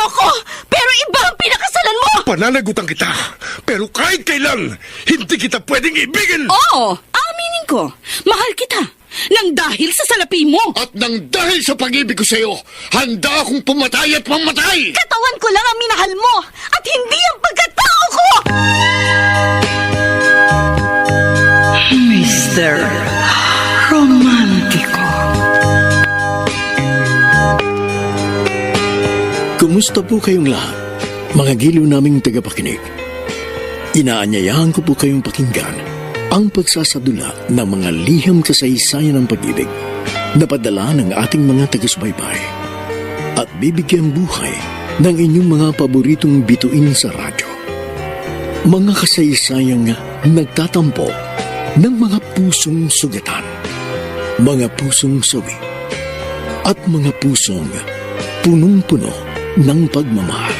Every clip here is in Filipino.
ko, pero iba ang pinakasalan mo! Pananagutan kita, pero kahit kailan, hindi kita pwedeng ibigin! Oo, aminin ko. Mahal kita. Nang dahil sa salapi mo. At nang dahil sa pag-ibig ko sa'yo, handa akong pumatay at mamatay! Katawan ko lang ang minahal mo at hindi ang pagkatao ko! Mr. Romántico. Kumusta po kayong lahat, mga giliw naming tagapakinig? Inaanyayahan ko po kayong pakinggan ang pagsasadula ng mga liham kasaysayan ng pag-ibig na padala ng ating mga taga-subaybay at bibigyan buhay ng inyong mga paboritong bituin sa radyo. Mga kasaysayang nagtatampo ng mga pusong sugatan, mga pusong sawi, at mga pusong punong-puno ng pagmamahal.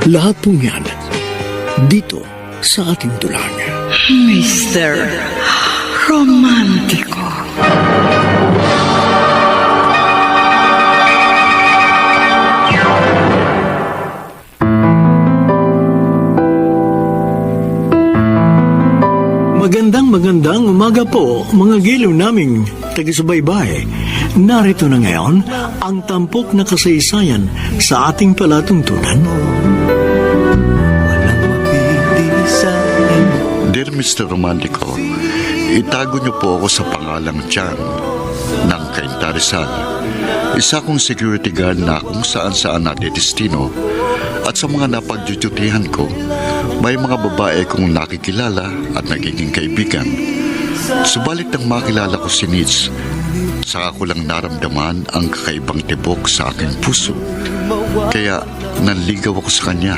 Lahat pong yan dito sa ating tulang. Mr. Romántico. Magandang umaga po, mga giliw naming taga-subaybay. Narito na ngayon ang tampok na kasaysayan sa ating palatuntunan. Dear Mr. Romantico, itago niyo po ako sa pangalang Jan ng Cainta Rizal. Isa kong security guard na kung saan-saan nadedestino at sa mga napagdututihan ko, may mga babae kong nakikilala at nagiging kaibigan. Subalit nang makilala ko si Nitz, saka ko lang naramdaman ang kakaibang tibok sa aking puso. Kaya nanligaw ako sa kanya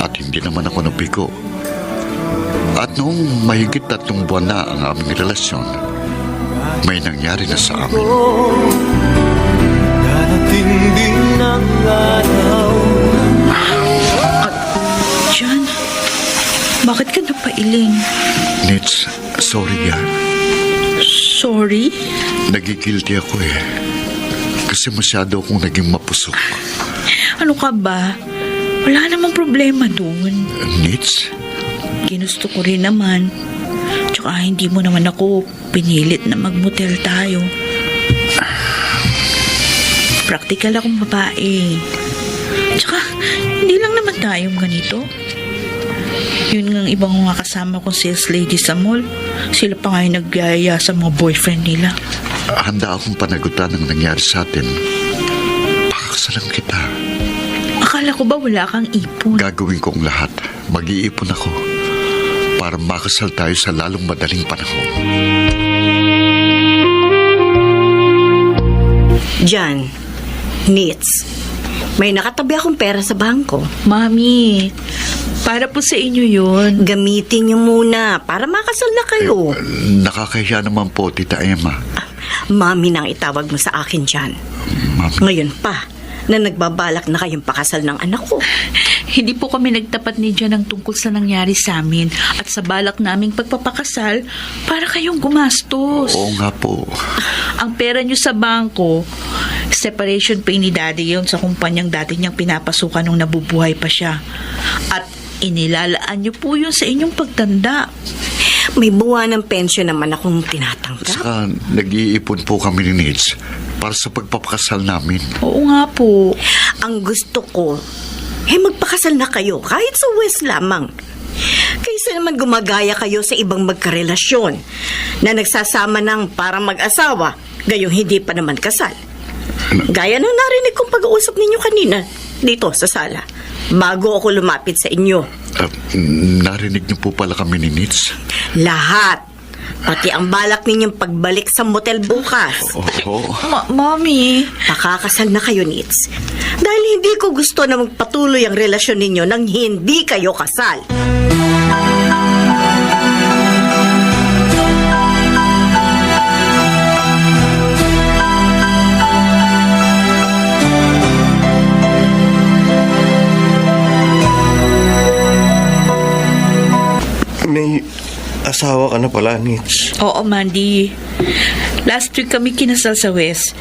at hindi naman ako nabigo. At noong mahigit 3 buwan na ang aming relasyon, may nangyari na sa amin. Jan, bakit ka napailing? Nitz, sorry yan. Sorry? Nagigilty ako eh. Kasi masyado akong naging mapusok. Ano ka ba? Wala namang problema doon. Nitz? Ginusto ko rin naman. Tsaka hindi mo naman ako pinilit na magmotel tayo. Practical akong babae. Tsaka hindi lang naman tayong ganito. Yun ng ibang mga kasama kong sales lady sa mall. Sila pa nga yung nagyaya sa mga boyfriend nila. Handa akong panagutan ang nangyari sa atin. Pakakasalan kita. Akala ko ba wala kang ipon? Gagawin ko ang lahat. Mag-iipon ako para makasal tayo sa lalong madaling panahon. Jan, Nitz, may nakatabi akong pera sa bangko. Mami, para po sa inyo yun. Gamitin niyo muna para makasal na kayo. Nakakahiya naman po, Tita Emma. Mami nang itawag mo sa akin, Jan. Mami. Ngayon pa, na nagbabalak na kayong pakasal ng anak ko. Hindi po kami nagtapat ni Jan ng tungkol sa nangyari sa amin at sa balak naming pagpapakasal para kayong gumastos. Oo nga po. Ang pera nyo sa bangko, separation pay ni Daddy yun sa kumpanyang dati niyang pinapasukan nung nabubuhay pa siya. At inilalaan nyo po yun sa inyong pagtanda. May buwan ng pensyon naman akong tinatanggap. Saka nag-iipon po kami ni Nitz para sa pagpapakasal namin. Oo nga po. Ang gusto ko, magpakasal na kayo kahit sa West lamang. Kaysa naman gumagaya kayo sa ibang magkarelasyon na nagsasama ng para mag-asawa, gayong hindi pa naman kasal. Gaya ng narinig kong pag-uusap ninyo kanina dito sa sala bago ako lumapit sa inyo. Narinig niyo po pala kami ni Nitz? Lahat. Pati ang balak ninyong pagbalik sa motel bukas. Oo. Mami. Pakakasal na kayo, Nitz. Dahil hindi ko gusto na magpatuloy ang relasyon ninyo nang hindi kayo kasal. May asawa ka na pala, Nitz. Oo, Mandy. Last week kami kinasal sa West.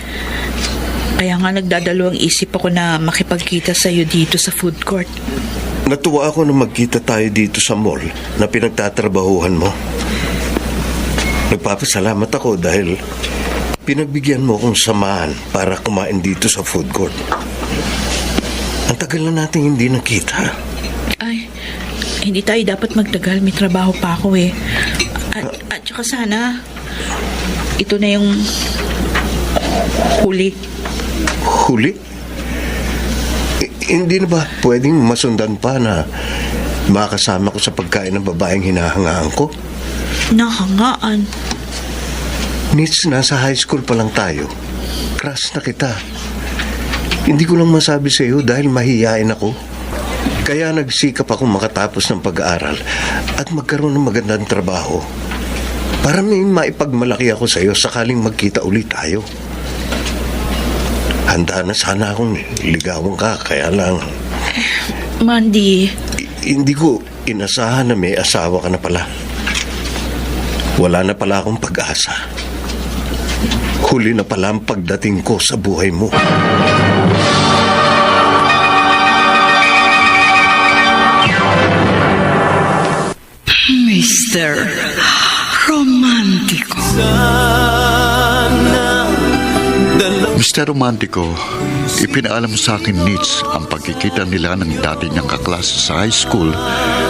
Kaya nga nagdadalawang isip ako na makipagkita sa'yo dito sa food court. Natuwa ako na magkita tayo dito sa mall na pinagtatrabahuhan mo. Nagpapasalamat ako dahil pinagbigyan mo akong samahan para kumain dito sa food court. Ang tagal na natin hindi nakita. Ay, hindi tayo dapat magtagal. May trabaho pa ako eh. At saka sana, ito na yung huli. Huli? Hindi na ba pwedeng masundan pa na makasama ko sa pagkain ng babaeng hinahangaan ko? Nahangaan. Nits, nasa high school pa lang tayo. Crush na kita. Hindi ko lang masabi sa iyo dahil mahihain ako. Kaya nagsikap akong makatapos ng pag-aaral at magkaroon ng magandang trabaho para may maipagmalaki ako sa iyo sakaling magkita ulit tayo. Handa na sana akong ligawan ka, kaya lang Mandy, hindi ko inasahan na may asawa ka na pala. Wala na pala akong pag-asa. Huli na pala ang pagdating ko sa buhay mo. Mr. Romantico. Mr. Romantico, ipinaalam mo sa akin, Nits, ang pagkikita nila ng dati niyang kaklase sa high school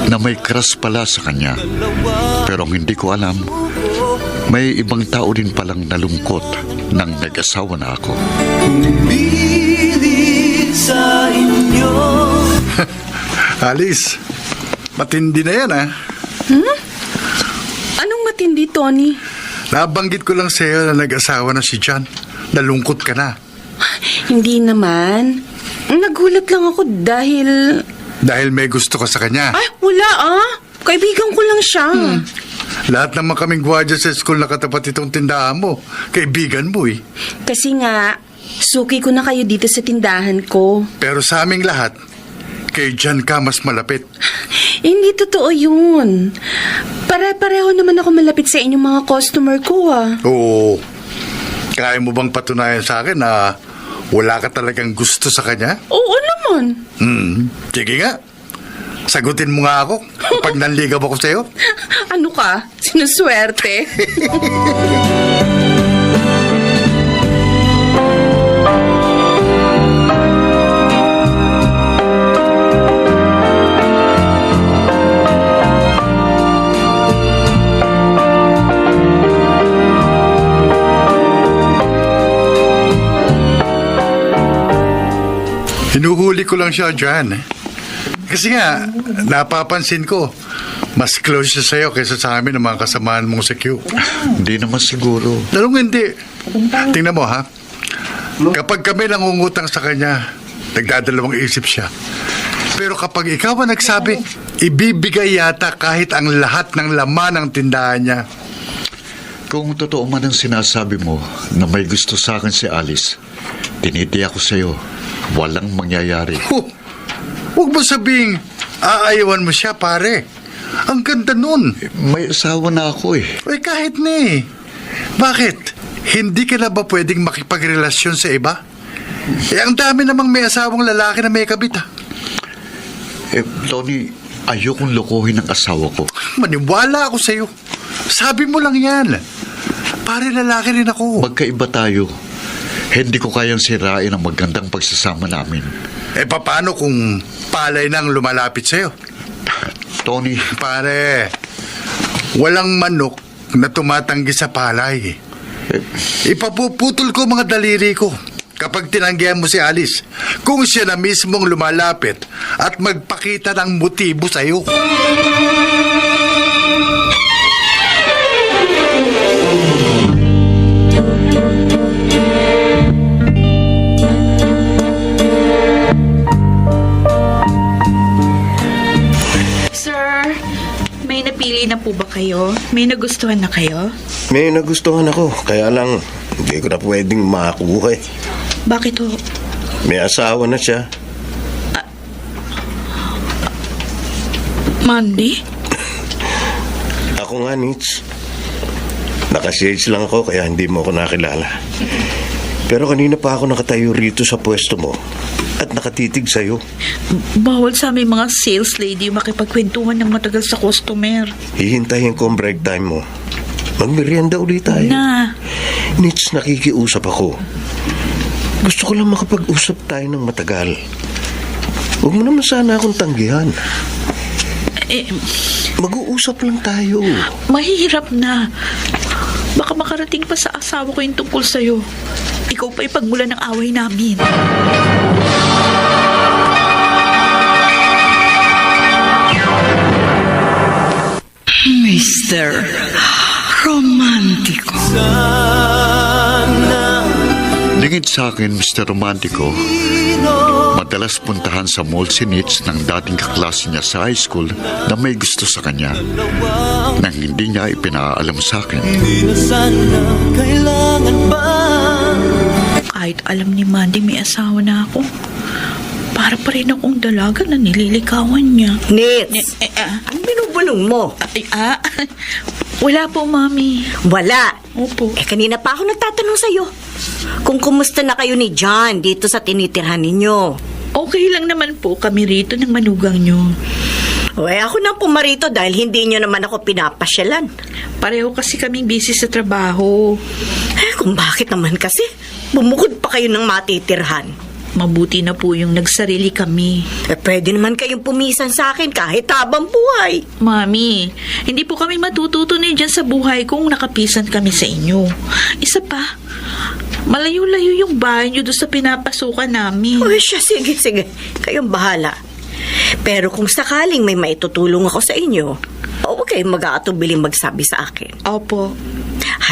na may crush pala sa kanya. Pero ang hindi ko alam, may ibang tao din palang nalungkot nang nag-asawa na ako. Alice, matindi na yan Anong matindi, Tony? Nabanggit ko lang sa iyo na nag-asawa na si John. Nalungkot ka na. Hindi naman. Nagulat lang ako dahil... Dahil may gusto ka sa kanya. Ay, wala Kaibigan ko lang siya. Lahat naman kaming gwardiya sa school na katapat itong tindahan mo. Kaibigan mo eh. Kasi nga, suki ko na kayo dito sa tindahan ko. Pero sa aming lahat, kay John ka mas malapit. Hindi totoo yun. Pare-pareho naman ako malapit sa inyong mga customer ko Oo. Kaya mo bang patunayan sa akin na wala ka talagang gusto sa kanya? Oo naman. Sige nga. Sagutin mo nga ako kapag nanligaw ako sa'yo. Ano ka? Sinuswerte. Hinuhuli ko lang siya dyan. Kasi nga, napapansin ko, mas close siya sa'yo kaysa sa amin ng mga kasamaan mong sa Q. Hindi naman siguro. Dalawang hindi. Tingnan mo ha. Kapag kami nangungutang sa kanya, nagdadalawang isip siya. Pero kapag ikaw ang nagsabi, ibibigay yata kahit ang lahat ng laman ng tindahan niya. Kung totoo man ang sinasabi mo na may gusto sa akin si Alice, tinitiyak ko sa'yo, walang mangyayari. Huwag mo sabing aayawan mo siya, pare. Ang ganda nun. May asawa na ako eh. Ay, kahit na Bakit? Hindi ka na ba pwedeng makipagrelasyon sa iba? Ang dami namang may asawang lalaki na may kabit Tony, ayokong lokohin ang asawa ko. Maniwala ako sa'yo. Sabi mo lang yan. Pare, lalaki rin ako. Magkaiba tayo. Hindi ko kayang sirain ang magandang pagsasama namin. Paano kung palay nang lumalapit sa'yo? Tony, Pare, walang manok na tumatanggi sa palay. Ipapuputol ko mga daliri ko kapag tinanggihan mo si Alice kung siya na mismong lumalapit at magpakita ng motibo sa'yo. may napili na po ba kayo? May nagustuhan na kayo? May nagustuhan ako, kaya lang hindi ko na pwedeng makakuha Bakit ho? May asawa na siya. Mandy? Ako nga, Nits. Nakashades lang ako kaya hindi mo ako nakilala. Pero kanina pa ako nakatayo rito sa pwesto mo at nakatitig sa'yo. Bawal sa aming mga sales lady makipagkwentuhan ng matagal sa customer. Hihintayin ko ang break time mo. Magmerienda ulit tayo. Na, Nits, nakikiusap ako. Gusto ko lang makapag-usap tayo ng matagal. Huwag mo naman sana akong tanggihan. Mag-uusap lang tayo. mahirap na. Baka makarating pa sa asawa ko yung tungkol sa'yo. Ikaw pa ipagmula ng away namin. Mr. Romantico. Lingid sa akin, Mr. Romantico, madalas puntahan sa mall si Nitz ng dating kaklase niya sa high school na may gusto sa kanya nang hindi niya ipinaalam sa akin. Kahit alam ni Mandy may asawa na ako, para pa rin akong dalaga na nililikawan niya. Nits, ang binubulong mo? Wala po, Mami. Wala. Opo. Kanina pa ako nagtatanong sa'yo kung kumusta na kayo ni John dito sa tinitirhan ninyo. Okay lang naman po kami rito ng manugang niyo. Ako nang pumarito dahil hindi nyo naman ako pinapasyalan. Pareho kasi kaming busy sa trabaho. Kung bakit naman kasi, bumukod pa kayo ng matitirhan. Mabuti na po yung nagsarili kami. Pwede naman kayong pumisan sa akin kahit habang buhay. Mami, hindi po kami matututo na dyan sa buhay kung nakapisan kami sa inyo. Isa pa, malayo-layo yung bahay nyo doon sa pinapasukan namin. Sige. Kayong bahala. Pero kung sakaling may maitutulong ako sa inyo, huwag kayong mag-aatubiling magsabi sa akin. Opo.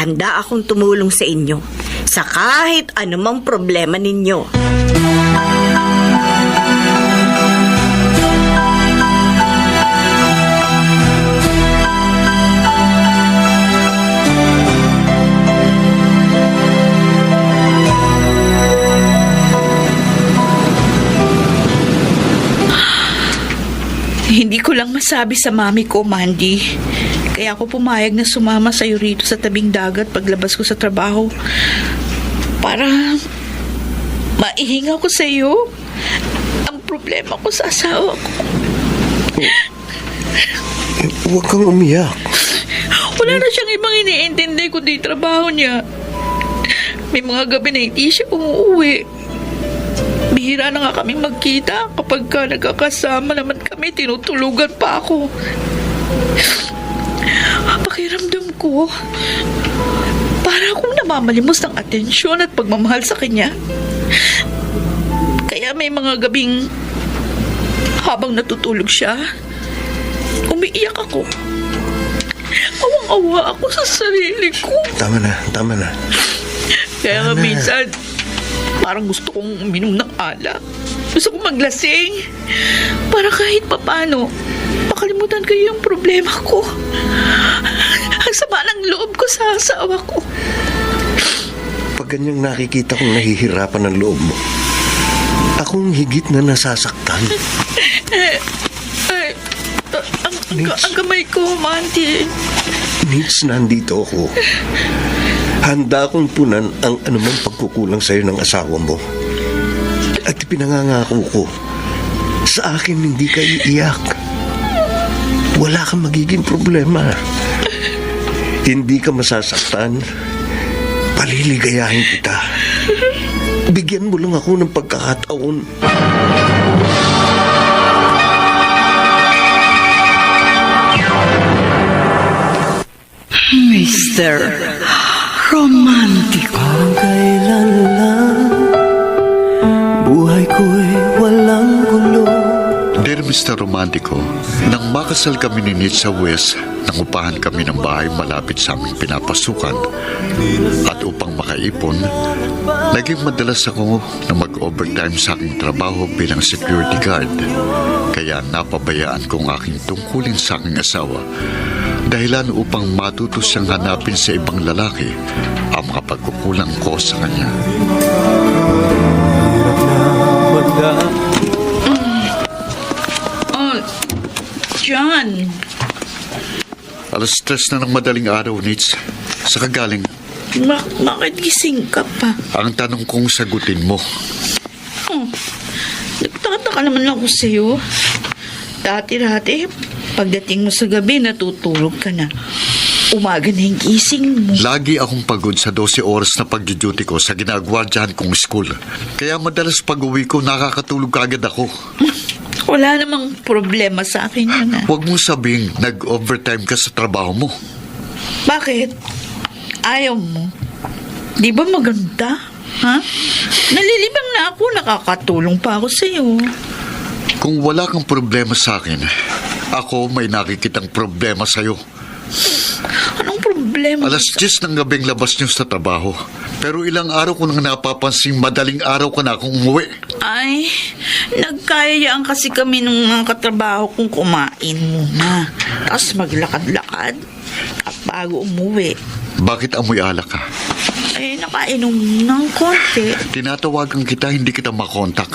Handa akong tumulong sa inyo sa kahit anumang problema ninyo. Hindi ko lang masabi sa mami ko, Mandy. Kaya ako pumayag na sumama sa'yo rito sa tabing dagat paglabas ko sa trabaho. Para maihinga ko sa'yo ang problema ko sa asawa ko. Huwag kang umiyak. Wala na siyang ibang iniintindi kundi trabaho niya. May mga gabi na hindi siya umuwi. Bihira na nga kaming magkita. Kapag ka nagkakasama naman kami, tinutulugan pa ako. Pakiramdam ko, para akong namamalimos ng atensyon at pagmamahal sa kanya. Kaya may mga gabing habang natutulog siya, umiiyak ako. Awang-awa ako sa sarili ko. Tama na. Kaya nga minsan, parang gusto kong uminom ng alak. Gusto kong maglasing. Para kahit papano, makalimutan ko yung problema ko. Ang sama ng loob ko sa asawa ko. Pag ganyang nakikita kong nahihirapan ang loob mo, akong higit na nasasaktan. Ang kamay ko, Mandy. Nits, nandito ako. Handa akong punan ang anumang pagkukulang sa'yo ng asawa mo. At pinangangako ko, sa akin hindi ka iiyak. Wala kang magiging problema. Hindi ka masasaktan. Paliligayahin kita. Bigyan mo lang ako ng pagkakataon. Mr. Romantico. Kailan lang buhay ko'y walang gulo. Dear Mr. Romantico, nang makasal kami ni Nitz sa West, nangupahan kami ng bahay malapit sa aming pinapasukan. At upang makaipon, naging madalas ako na mag-overtime sa aking trabaho bilang security guard. Kaya napabayaan ko ang aking tungkulin sa aking asawa. Dahilan upang matuto siyang hanapin sa ibang lalaki ang mga pagkukulang ko sa kanya. John. Alas 3 na ng madaling araw, Nitz. Sa kagaling, Bakit gising ka pa? Ang tanong kong sagutin mo. Nagtataka naman ako sa'yo. Dati-dati, pagdating mo sa gabi, natutulog ka na. Umaga na yung gising mo. Lagi akong pagod sa 12 oras na pag-duty ko sa ginagwardyahan kong school. Kaya madalas pag-uwi ko, nakakatulog kagad ako. Wala namang problema sa akin yun, ah. Huwag mong sabing nag-overtime ka sa trabaho mo. Bakit? Ayaw mo? Di ba maganda? Ha? Nalilibang na ako, nakakatulong pa ako sa'yo. Kung wala kang problema sa akin, ako may nakikitang problema sa'yo. Anong problema? Alas 10 ng gabing labas niyo sa trabaho. Pero ilang araw ko nang napapansing madaling araw ka na akong umuwi. Ay, nagkayayaan kasi kami ng mga katrabaho kong kumain muna. Tapos maglakad-lakad at bago umuwi. Bakit amoy alak ka? Ay, nakainom ng konti. Tinatawagan kita, hindi kita makontak.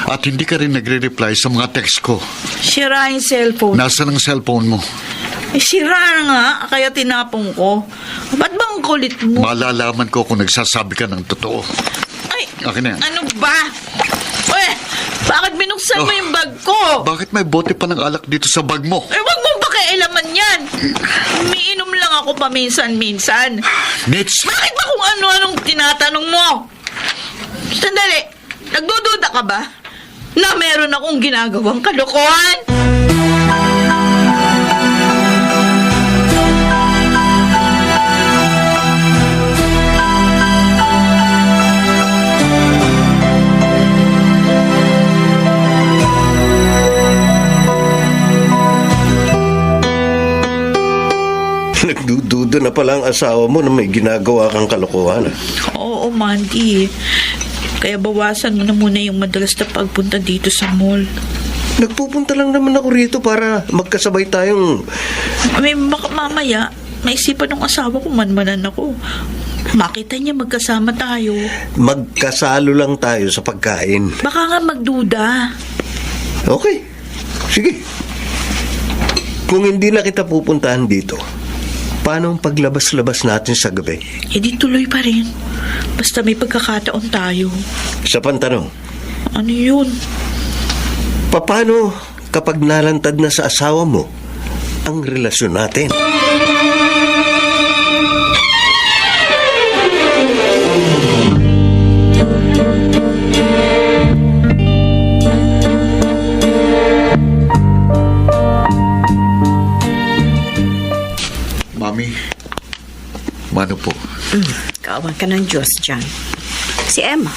At hindi ka rin nagre-reply sa mga text ko. Sira yung cellphone. Nasaan ang cellphone mo? Eh, sira nga, kaya tinapong ko. Ba't bang kulit mo? Malalaman ko kung nagsasabi ka ng totoo. Ay, Akin na yan. ano ba? Uy, bakit binuksan mo yung bag ko? Bakit may bote pa ng alak dito sa bag mo? Eh, wag mong pakialaman yan. Umiinom lang ako paminsan-minsan. Nits! Bakit ba kung ano-anong tinatanong mo? Sandali, nagdududa ka ba na meron akong ginagawang kalokohan? Nagdududa na pala ang asawa mo na may ginagawa kang kalokohan. Oo, Mandy. Kaya bawasan mo na muna yung madalas na pagpunta dito sa mall. Nagpupunta lang naman ako rito para magkasabay tayong... Mamaya, maisipan ng asawa ko, manmanan ako. Makita niya magkasama tayo. Magkasalo lang tayo sa pagkain. Baka nga magduda. Okay. Sige. Kung hindi na kita pupuntahan dito, paano ang paglabas-labas natin sa gabi? Eh di tuloy pa rin. Basta may pagkakataon tayo. Sa pantanong, Ano yun? paano kapag nalantad na sa asawa mo ang relasyon natin? Mami, mano po? Kawan ka ng Diyos dyan. Si Emma.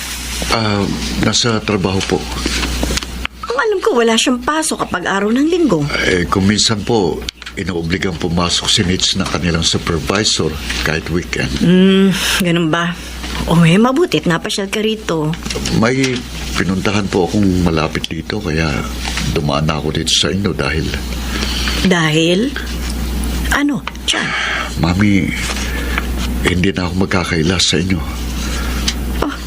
Nasa trabaho po. Ang alam ko, wala siyang pasok kapag araw ng linggo. Kung minsan po, inuobligang pumasok si Nits na kanilang supervisor kahit weekend. Ganun ba? Mabutit, napasyal ka rito. May pinuntahan po akong malapit dito, kaya dumaan na ako dito sa inyo dahil... Dahil? Ano? Diyan? Mami, hindi na ako magkakaila sa inyo.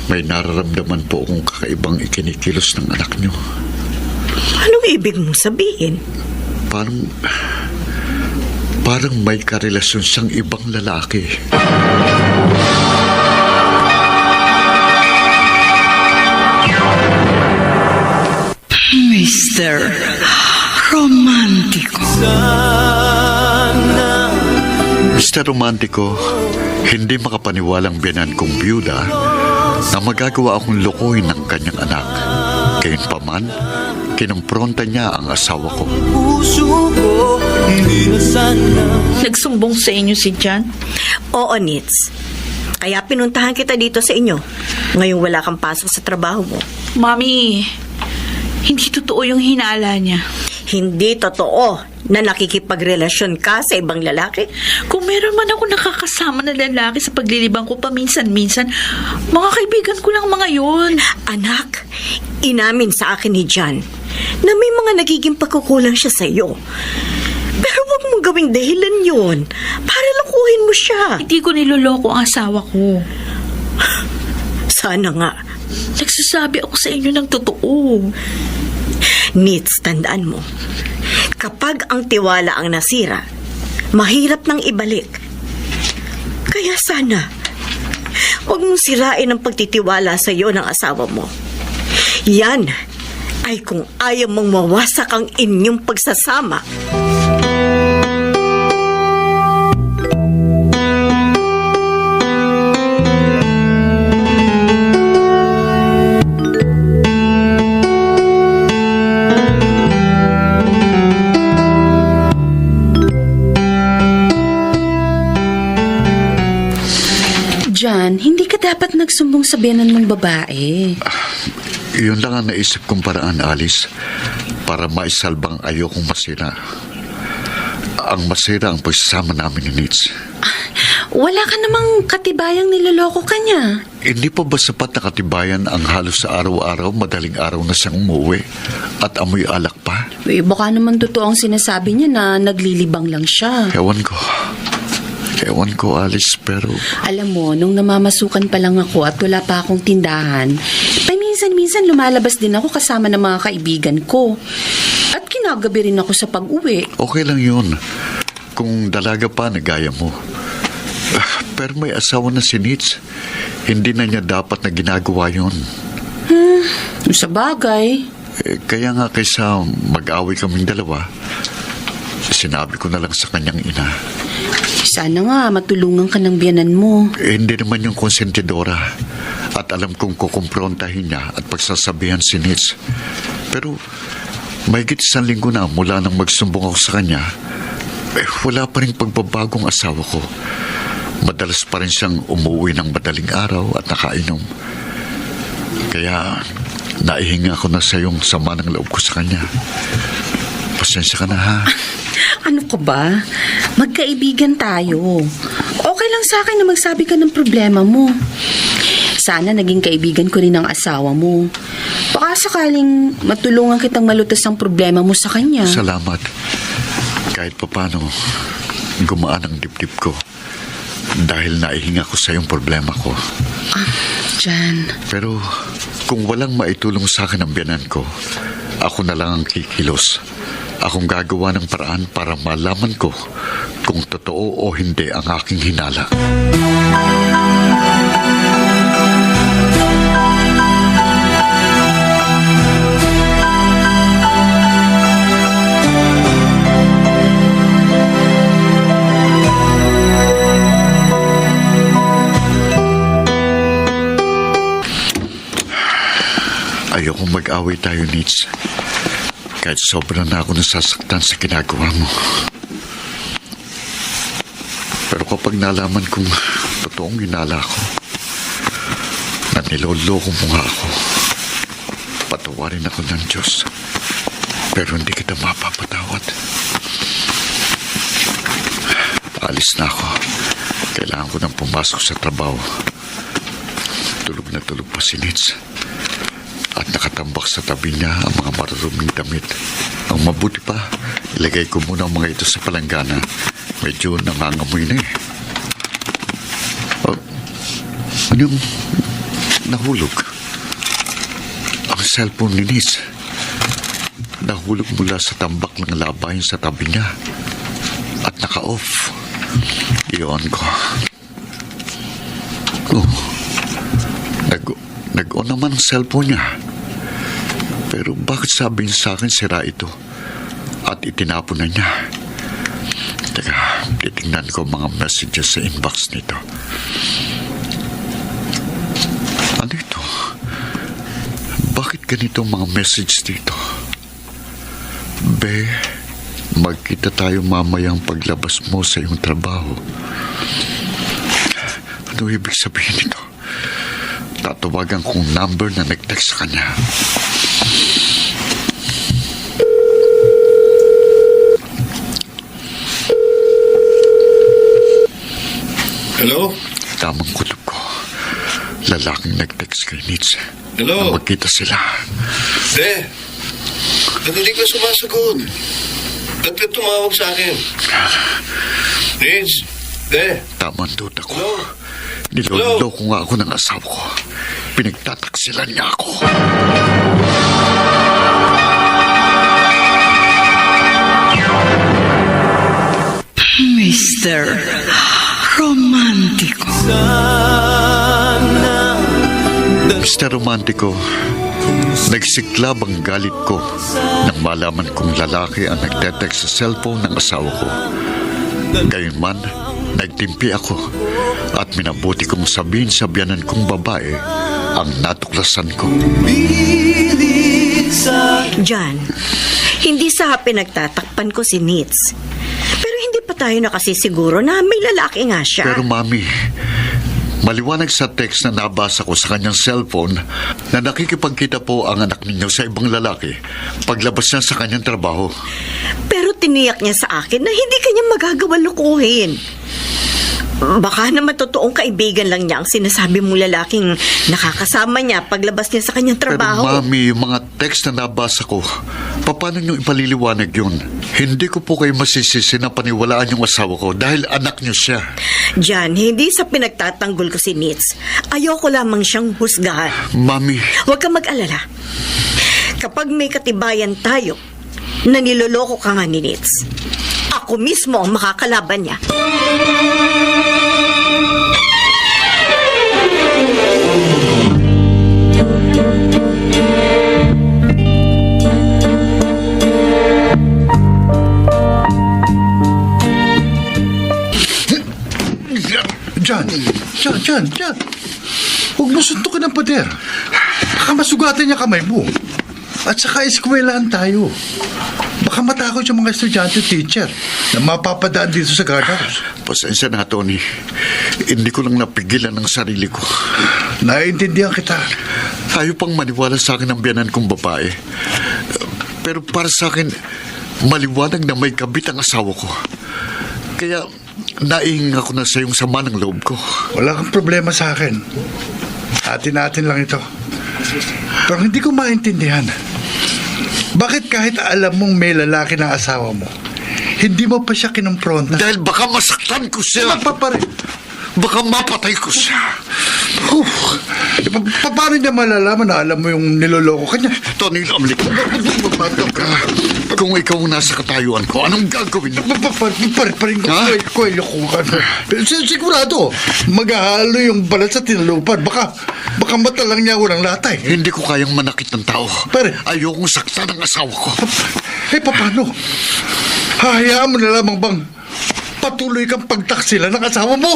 May nararamdaman po akong kakaibang ikinikilos ng anak nyo. Anong ibig mong sabihin? Parang may karelasyon siyang ibang lalaki. Mr. Romantico. Mr. Romantico, hindi makapaniwalang biyanan kong byuda na magagawa akong lokohin ng kanyang anak. Gayunpaman, kinumpronta niya ang asawa ko. Nagsumbong sa inyo si Jan? Oo, Nits. Kaya pinuntahan kita dito sa inyo. Ngayong wala kang pasok sa trabaho mo. Mami, hindi totoo yung hinala niya. Hindi totoo na nakikipagrelasyon ka sa ibang lalaki. Kung meron man ako nakakasama na lalaki sa paglilibang ko paminsan-minsan, mga kaibigan ko lang mga yun. Anak, inamin sa akin ni Jan na may mga nagiging pagkukulang siya sa iyo. Pero wag mong gawing dahilan yun para lukuhin mo siya. Hindi ko niloloko ang asawa ko. Sana nga. Nagsasabi ako sa inyo ng totoo. Nits, tandaan mo, kapag ang tiwala ang nasira, mahirap nang ibalik. Kaya sana, Huwag mong sirain ang pagtitiwala sa iyo ng asawa mo. Yan ay kung ayaw mong mawasak ang inyong pagsasama. John, hindi ka dapat nagsumbong sa biyanan mong babae. Yun lang ang naisip kong paraan, Alice, para maisalbang ayokong masira. Ang masira ang pagsasama namin ni Nitz. Wala ka namang katibayang niloloko ka niya. Hindi pa ba sapat na katibayan ang halos sa araw-araw, madaling araw na siyang umuwi at amoy alak pa? Baka naman totoo ang sinasabi niya na naglilibang lang siya. Ewan ko, Alice, pero... Alam mo, nung namamasukan pa lang ako at wala pa akong tindahan, paminsan-minsan lumalabas din ako kasama ng mga kaibigan ko. At kinagabi rin ako sa pag-uwi. Okay lang yun. Kung dalaga pa, nagaya mo. Pero may asawa na si Nitz. Hindi na niya dapat na ginagawa yun. Sa bagay. Kaya nga kaysa mag-away kaming dalawa, sinabi ko na lang sa kanyang ina. Sana nga matulungan ka ng biyanan mo. Hindi naman yung konsentidora. At alam kong kukumprontahin niya at pagsasabihan si Nitz. Pero mahigit 1 linggo na mula nang magsumbong ako sa kanya, wala pa rin pagbabagong asawa ko. Madalas pa rin siyang umuwi ng madaling araw at nakainom. Kaya naihinga ko na sa yung sama ng loob ko sa kanya. Pasensya ka na, ha? Ano ka ba? Magkaibigan tayo. Okay lang sa akin na magsabi ka ng problema mo. Sana naging kaibigan ko rin ang asawa mo. Baka sakaling matulungan kitang malutas ang problema mo sa kanya. Salamat. Kahit papano, gumaan ang dibdib ko. Dahil naihinga ko sa yung problema ko. Jan. Pero kung walang maitulong sa akin ang biyanan ko, ako na lang ang kikilos. Akong gagawa ng paraan para malaman ko kung totoo o hindi ang aking hinala. Ayokong mag-away tayo, Nitz. Kahit sobrang na ako nasasaktan sa ginagawa mo. Pero kapag nalaman kong totoong hinala ko, na niloloko mo nga ako, patawarin ako ng Diyos. Pero hindi kita mapapatawad. Alis na ako. Kailangan ko nang pumasok sa trabaho. Tulog na tulog pa si Nitz. At nakatambak sa tabi niya ang mga maruruming damit. Ang mabuti pa, ilagay ko muna ang mga ito sa palanggana. Medyo nangangamoy na eh. Ano yung nahulog? Ang cellphone ni Nitz. Nahulog mula sa tambak ng labahin sa tabi niya. At naka-off. Iyon ko. Nag-on naman ang cellphone niya. Pero bakit sabi niya sa akin sira ito? At itinapon na niya. Teka, titingnan ko mga messages sa inbox nito. Ano ito? Bakit ganito mga message dito? Be, magkita tayo mamayang paglabas mo sa iyong trabaho. Ano ibig sabihin nito? Tatawagan kong number na nag-text sa kanya. Hello? Tamang kutob ko. Lalaking nag-text kay Nitz. Hello? Na magkita sila. Ba't hindi ka sumasagot? Ba't ka tumawag sa akin? Nitz? Tamang duda ko. Hello? Niloloko nga ako ng asawa ko. Pinagtataksilan niya ako. Mr. Romantico. Sana Mr. Romantico, nagsiklab ang galit ko nang malaman kong lalaki ang nagtetext sa cellphone ng asawa ko. Gayunman, nagtimpi ako at minabuti kong sabihin sa biyanan kong babae ang natuklasan ko. John, hindi sa pinagtatakpan ko si Nitz. Pero hindi pa tayo nakasisiguro na may lalaki nga siya. Pero mami, maliwanag sa text na nabasa ko sa kanyang cellphone na nakikipagkita po ang anak ninyo sa ibang lalaki paglabas niya sa kanyang trabaho. Pero tiniyak niya sa akin na hindi kanya magagawa lukuhin. Baka naman totoong kaibigan lang niya ang sinasabi mong lalaking nakakasama niya paglabas niya sa kanyang trabaho. Pero mami, yung mga text na nabasa ko, paano niyo ipaliliwanag yun? Hindi ko po kayo masisisi na paniwalaan yung asawa ko dahil anak niyo siya. John, hindi sa pinagtatanggol ko si Nitz. Ayoko lamang siyang husgahan. Mami, Huwag ka mag-alala. Kapag may katibayan tayo na niloloko ka nga ni Nitz, ako mismo ang makakalaban niya. John. Huwag mo suntukin ng pader. Baka masugatan niya kamay mo. At saka eskwelahan tayo. Baka matakot yung mga estudyante teacher na mapapadaan dito sa guardhouse. pasensya na, Tony. Hindi ko lang napigilan ang sarili ko. Naiintindihan kita. Ayaw pang maniwala sa akin ang biyanan kong babae. Pero para sa akin, maliwanag na may kabit ang asawa ko. Kaya naihinga ko na sa iyong sama ng loob ko. Wala kang problema sa akin. Atin-atin lang ito. Pero hindi ko maintindihan. Bakit kahit alam mong may lalaki ng asawa mo, hindi mo pa siya kinumpronta? Dahil baka masaktan ko siya. Baka mapatay ko siya. Paano niya malalaman na alam mo yung niloloko ka niya? Tony, lamlik. Kung ikaw ang nasa katayuan ko, anong gagawin mo? Parin ko ay lokokan. Sigurado, maghahalo yung balat sa tinalupan. Baka mata lang niya walang latay. Hindi ko kayang manakit ng tao. Pare. Ayokong saktan ang asawa ko. Paano? Hahayaan mo na lamang bang patuloy kang pagtaksila ng asawa mo?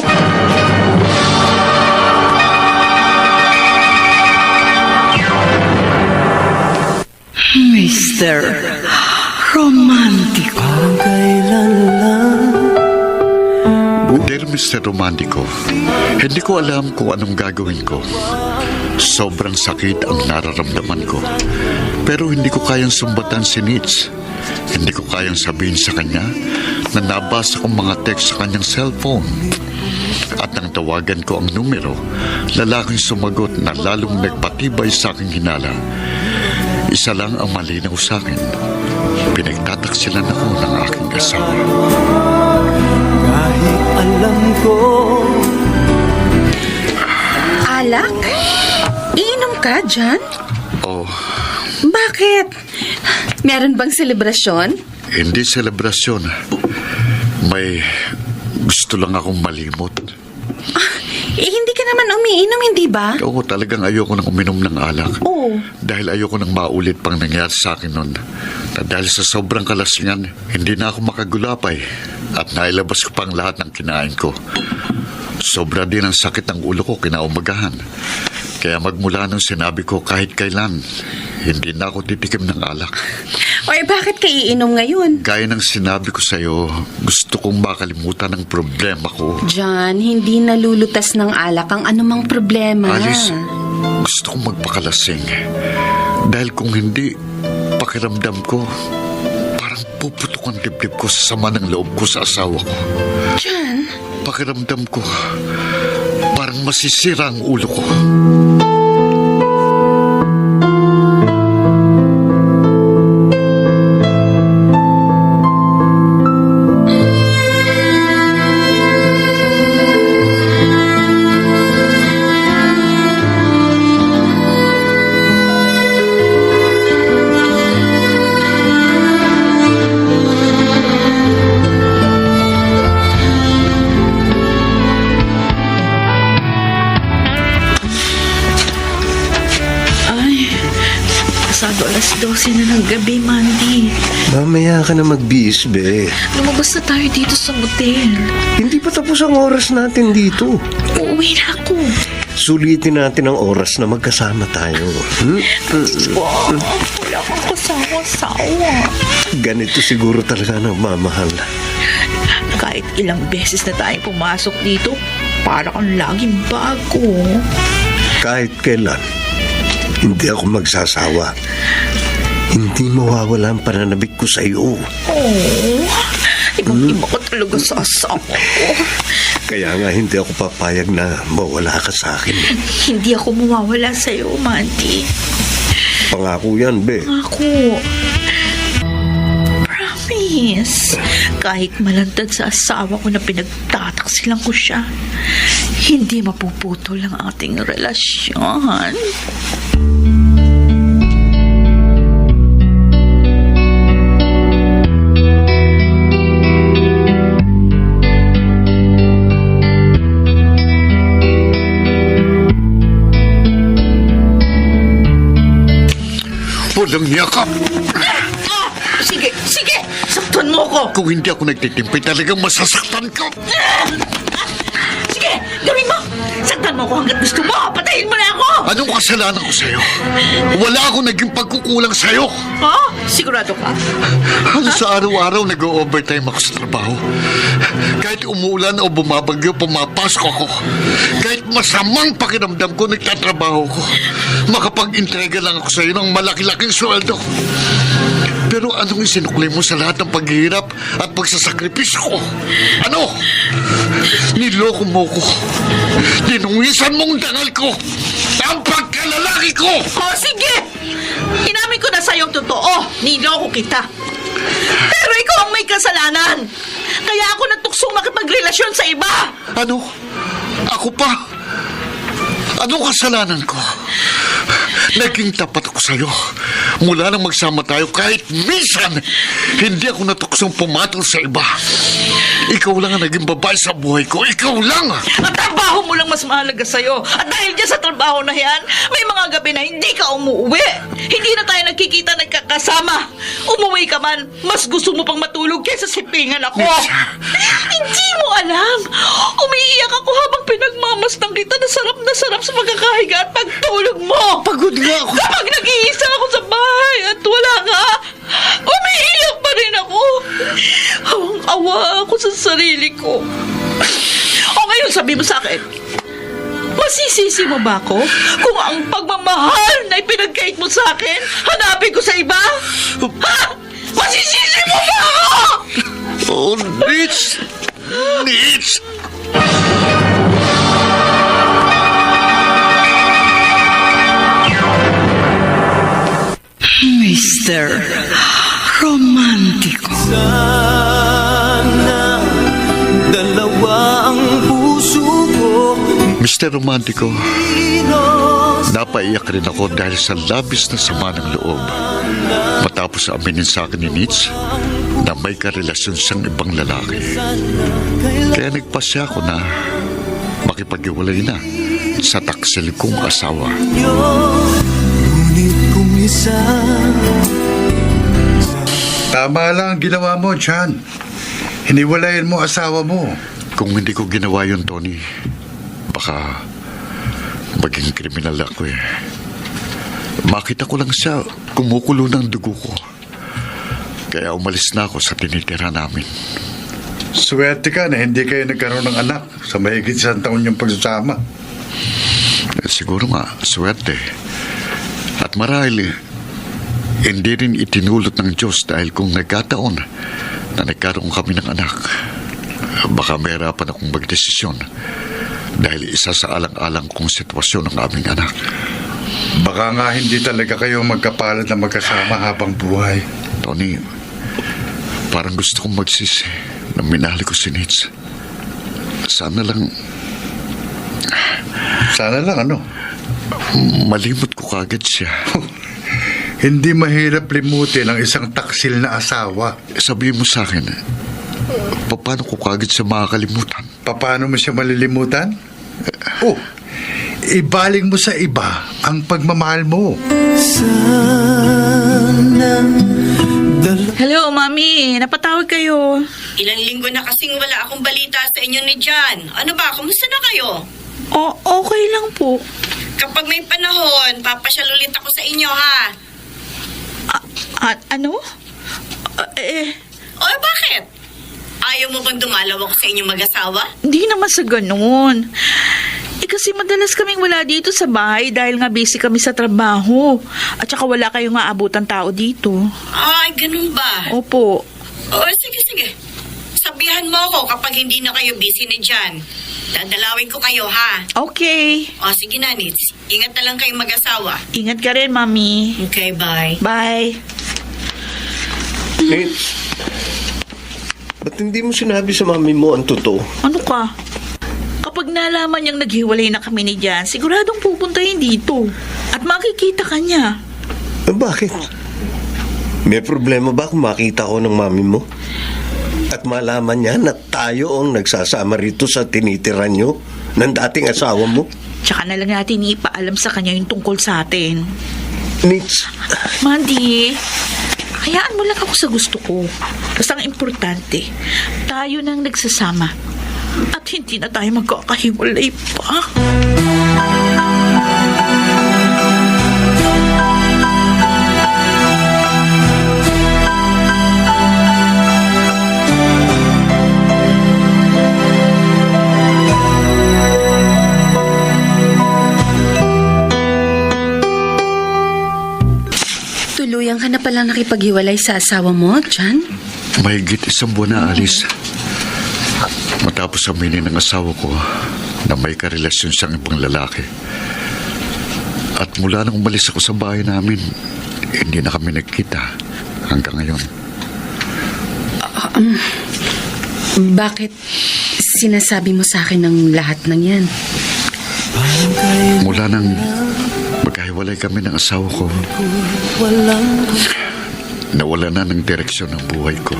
Mr. Romantico. Kailan lang Dear Mr. Romantico, hindi ko alam kung anong gagawin ko. Sobrang sakit ang nararamdaman ko. Pero hindi ko kayang sumbatan si Nitz. Hindi ko kayang sabihin sa kanya na nabasa kong mga text sa kanyang cellphone. At nang tawagan ko ang numero, lalaking sumagot na lalong nagpatibay sa aking hinala. Isa lang ang malinaw sa akin. Pinagtataksilan ako ng aking asawa. kahit alam ko Alak? Iinom ka, John? Oh, Bakit? Meron bang selebrasyon? hindi selebrasyon. May gusto lang akong malimot. Hindi ka naman umiinom, hindi ba? Oo, talagang ayoko nang uminom ng alak. Oo. Dahil ayoko nang maulit pang nangyari sa akin noon. Na dahil sa sobrang kalasingan, hindi na ako makagulapay. At nailabas ko pang lahat ng kinain ko. Sobra din ang sakit ng ulo ko kinaumagahan. Kaya magmula nung sinabi ko kahit kailan, hindi na ako titikim ng alak. O bakit ka iinom ngayon? Gaya ng sinabi ko sa'yo, gusto kong makalimutan ang problema ko. John, hindi nalulutas ng alak ang anumang problema. Alice, gusto kong magpakalasing. Dahil kung hindi, pakiramdam ko, parang puputok ang dibdib ko sa sama ng loob ko sa asawa ko. John? Pakiramdam ko, parang masisira ang ulo ko. pasado alas 12 na ng gabi, Mandy. Mamaya ka na magbihis, be. Lumabas na tayo dito sa motel. Hindi pa tapos ang oras natin dito. Uuwi na ako. Sulitin natin ang oras na magkasama tayo. Wala akong kasawa-sawa. Ganito siguro talaga nagmamahal. Kahit ilang beses na tayo pumasok dito, para kang laging bago. Kahit kailan, hindi ako magsasawa. Hindi mawawala ang pananabik ko sa iyo. Ibang-iba ko talaga sa asawa ko. Kaya nga hindi ako papayag na mawala ka sa akin. Hindi ako mawawala sa'yo, Mandy. Pangako yan, be. Ako. Promise. Kahit malantad sa asawa ko na pinagtataksilan ko siya, hindi mapuputol ang ating relasyon. Walang yakap! Sige, sige! Saktan mo ko! Kung hindi ako nagtitimpi, talagang masasaktan ka! Sige, gawin mo! Saktan mo ko hanggat gusto mo! Patayin mo na ako! Anong kasalanan ko sa'yo? Wala akong naging pagkukulang sa'yo! Ha? Sigurado ka? Halos sa araw-araw nag-overtime ako sa trabaho. Kahit umuulan o bumabagyo, pumapasok ako. Kahit masamang pakiramdam ko, nagtatrabaho ko. Makapag-entrega lang ako sa'yo ng malaki-laking sweldo. Pero anong isinukli mo sa lahat ng paghihirap at pagsasakripisyo ko? Ano? Niloko mo ko. Dinungisan mong dangal ko. Ang pagkalalaki ko! O, sige! Inamin ko na sa'yo ang totoo. Niloko kita. Pero ikaw ang may kasalanan. Kaya ako natuksong makipagrelasyon sa iba. Ano? Ako pa? Anong kasalanan ko? Naging tapat ako sa'yo. Mula nang magsama tayo, kahit minsan, hindi ako natuksong pumatol sa iba. Ikaw lang ang naging babae sa buhay ko. Ikaw lang! Ang trabaho mo lang mas mahalaga sa'yo. At dahil dyan sa trabaho na yan, may mga gabi na hindi ka umuwi. Hindi na tayo nagkikita, nagkakasama. Umuwi ka man, mas gusto mo pang matulog kaysa sipingan ako. Hindi mo alam. Umiiyak ako habang pinagmamastang kita na sarap sa pagkakahiga at pagtulog mo. Pagod nga ako. Kapag nag-iisa ako sa bahay at wala ka, umiiyak pa rin ako. Awang-awa ako sa sarili ko. O ngayon, sabi mo sa akin, masisisi mo ba ako kung ang pagmamahal na ipinagkait mo sa akin, hanapin ko sa iba? Ha? Masisisi mo ba ako? Oh, Nitz! Nitz! Mr. Romantico. Sana dalawa ang puso ko. Mr. Romantico, napaiyak rin ako dahil sa labis na sama ng loob. Matapos aminin sa akin ni Nitz na may karelasyon siyang ibang lalaki. Kaya nagpasya ako na makipag-iwalay na sa taksil kong asawa. Ngunit kung isa Tama lang ang ginawa mo, John. Hiniwalayan mo asawa mo. Kung hindi ko ginawa yun, Tony, baka maging kriminal ako eh. Makita ko lang siya kumukulo ng dugo ko. Kaya umalis na ako sa tinitira namin. Swerte ka na hindi kayo nagkaroon ng anak sa mahigit 1 taon yung pagsasama. Siguro nga, swerte. At marahil, hindi rin itinulot ng Diyos dahil kung nagkataon na nagkaroon kami ng anak, baka mahirapan akong magdesisyon dahil isa sa alang-alang kong sitwasyon ng aming anak. Baka nga hindi talaga kayo magkapalad na magkasama habang buhay. Tony, parang gusto kong magsisi na minahal ko si Nitz. Sana lang ano? malimot ko kagad siya. Hindi mahirap limutin ang isang taksil na asawa. Sabihin mo sa akin, paano ko kagad siya makakalimutan? Paano mo siya malilimutan? Ibaling mo sa iba ang pagmamahal mo. sa Hello, Mami. Napatawag kayo. Ilang linggo na kasing wala akong balita sa inyo ni John. Ano ba, kumusta na kayo? Okay lang po. Kapag may panahon, papasyal ulit ako sa inyo, ha? Ano? O, bakit? Ayaw mo bang dumalaw ako sa inyong mag-asawa? Hindi naman sa ganun. Kasi madalas kaming wala dito sa bahay dahil nga busy kami sa trabaho. At saka wala kayong aabutan tao dito. Ay, ganun ba? Opo. O, sige. Sabihan mo ako kapag hindi na kayo busy ni John. Dadalawin ko kayo, ha? Okay. O, sige na, Nits. Ingat na lang kayong mag-asawa. Ingat ka rin, Mami. Okay, bye. Bye. Nits, ba't hindi mo sinabi sa mami mo ang totoo? Ano ka? Kapag nalaman niyang naghiwalay na kami ni Jan, siguradong pupunta yun dito. At makikita ka niya. Bakit? May problema ba kung makita ko ng mami mo? At malaman niya na tayo ang nagsasama rito sa tinitiran niyo ng dating asawa mo? Tsaka na lang natin ipaalam sa kanya yung tungkol sa atin. Nits, Mandy, hayaan mo lang ako sa gusto ko. Basta ang importante, tayo nang nagsasama. At hindi na tayo magkakahiwalay pa. Tuluyang ka na palang nakipaghiwalay sa asawa mo, John? Mahigit 1 buwan na, Alice. Matapos aminin ng asawa ko na may karelasyon siyang ibang lalaki. At mula nang umalis ako sa bahay namin, hindi na kami nagkita hanggang ngayon. Bakit sinasabi mo sa akin ng lahat ng yan? Mula nang magkahiwalay kami ng asawa ko, nawala na ng direksyon ng buhay ko.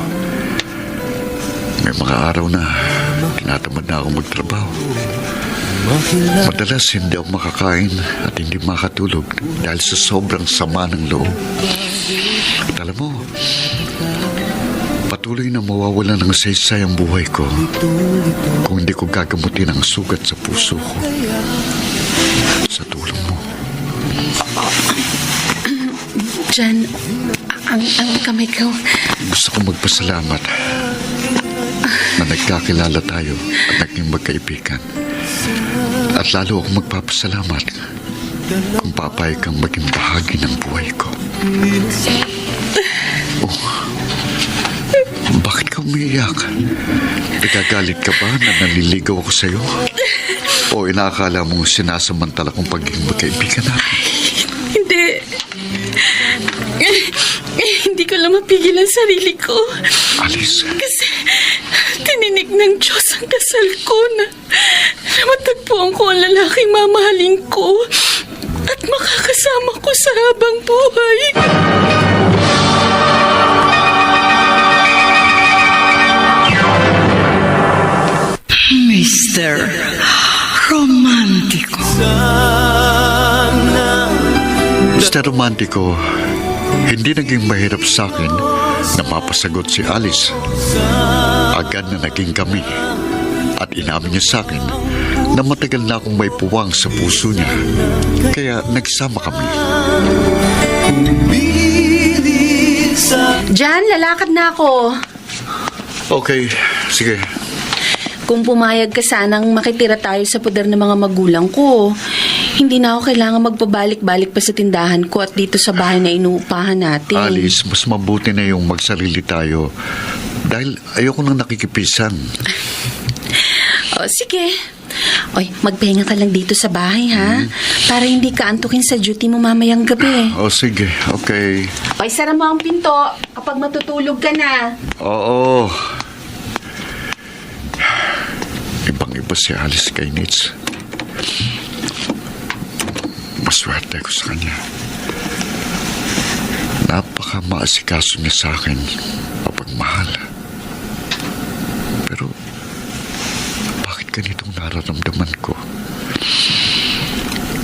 May mga araw na tinatamad na akong magtrabaho. Madalas hindi ako makakain at hindi makatulog dahil sa sobrang sama ng loob. At alam mo, patuloy na mawawala ng saysay ang buhay ko kung hindi ko gagamutin ang sugat sa puso ko. Sa tulong mo. John, ang kamay ko. Gusto kong magpasalamat na nagkakilala tayo at naging magkaibigan. At lalo akong magpapasalamat kung papayag kang maging bahagi ng buhay ko. Oh, bakit ka umiiyak? Nagagalit ka ba na naliligaw ako sa'yo? O inaakala mong sinasamantala kong pagiging magkaibigan natin? Hindi. Hindi ko lang mapigil ang sarili ko. Alice. Kasi tininig ng Diyos ang kasal ko na matagpuan ko ang lalaking mamahalin ko at makakasama ko sa habang buhay. Mr. Romantico. Mr. Romantico, hindi naging mahirap sa akin na mapasagot si Alice. Agad na naging kami at inamin niya sa akin na matagal na akong may puwang sa puso niya. Kaya nagsama kami. Jan, lalakad na ako. Okay, sige. Kung pumayag ka sanang makitira tayo sa poder ng mga magulang ko, hindi na ako kailangan magpabalik-balik pa sa tindahan ko at dito sa bahay na inuupahan natin. Alice, mas mabuti na yung magsarili tayo dahil ayoko nang nakikipisan. O, sige. Oy, magpahinga ka lang dito sa bahay, ha? Para hindi ka antukin sa duty mo mamayang gabi. O sige, okay. Oy, sara mo ang pinto kapag matutulog ka na. Oo. Ibang-iba si Alice kay Nitz. Maswerte ko sa kanya. Napaka-maasikaso niya sa akin kapag mahal. Pero bakit ganitong nararamdaman ko?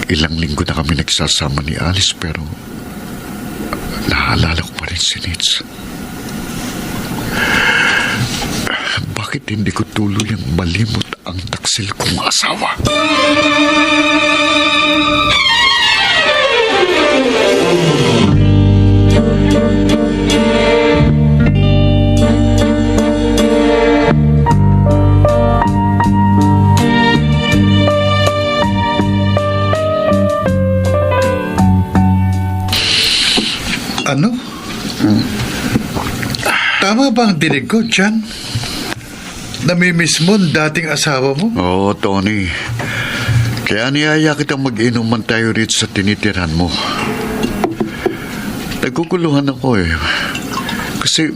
Ilang linggo na kami nagsasama ni Alice pero naalala ko pa rin si Nitz. Bakit hindi ko tuluyang malimot ang taksil kong asawa? Ano? Tama ba ang dinig ko, Jan? Namimiss mo ang dating asawa mo? Oo, Tony. Kaya niyaya kitang mag-inuman tayo rito sa tinitiran mo. Naguguluhan ako eh. Kasi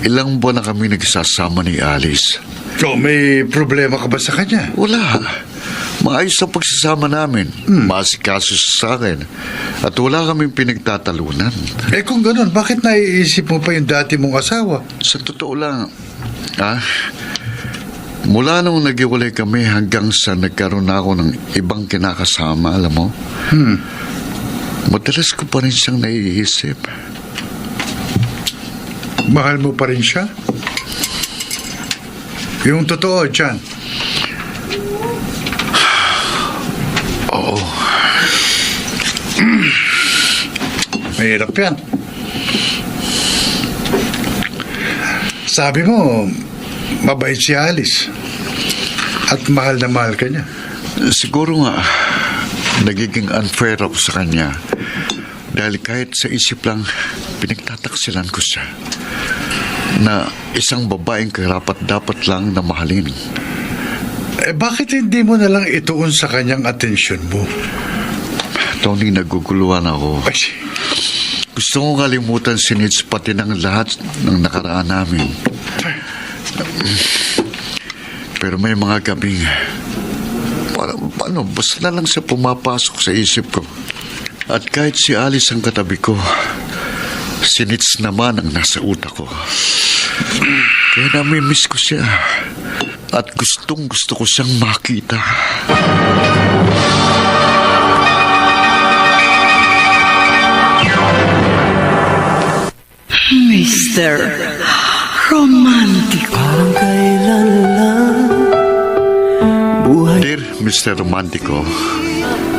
ilang buwan na kami nagsasama ni Alice. O, may problema ka ba sa kanya? Wala. Maayos ang pagsasama namin. Masikaso siya sa akin. At wala kaming pinagtatalunan. Eh kung ganun, bakit naiisip mo pa yung dati mong asawa? Sa totoo lang, mula nung naghiwalay kami hanggang sa nagkaroon na ako ng ibang kinakasama, alam mo? Madalas ko pa rin siyang naiisip. Mahal mo pa rin siya? Yung totoo, Jan. Oo. Mahirap yan. Sabi mo, mabait si Alice. At mahal na mahal ka niya. Siguro nga, nagiging unfair ako sa kanya. Dahil kahit sa isip lang, pinagtataksilan ko siya. Na isang babaeng karapat-dapat lang na mahalin. Eh bakit hindi mo na lang ituon sa kanyang atensyon mo? Tony, naguguluhan ako. Ay, Gusto kong kalimutan si Nitz pati ng lahat ng nakaraan namin. Pero may mga gabing basta na lang siya pumapasok sa isip ko. At kahit si Alice ang katabi ko, si Nitz naman ang nasa utak ko. Kaya namimiss ko siya. At gustong gusto ko siyang makita. Mr. Romantico. Parang kailan lang buhay. Dear Mr. Romantico,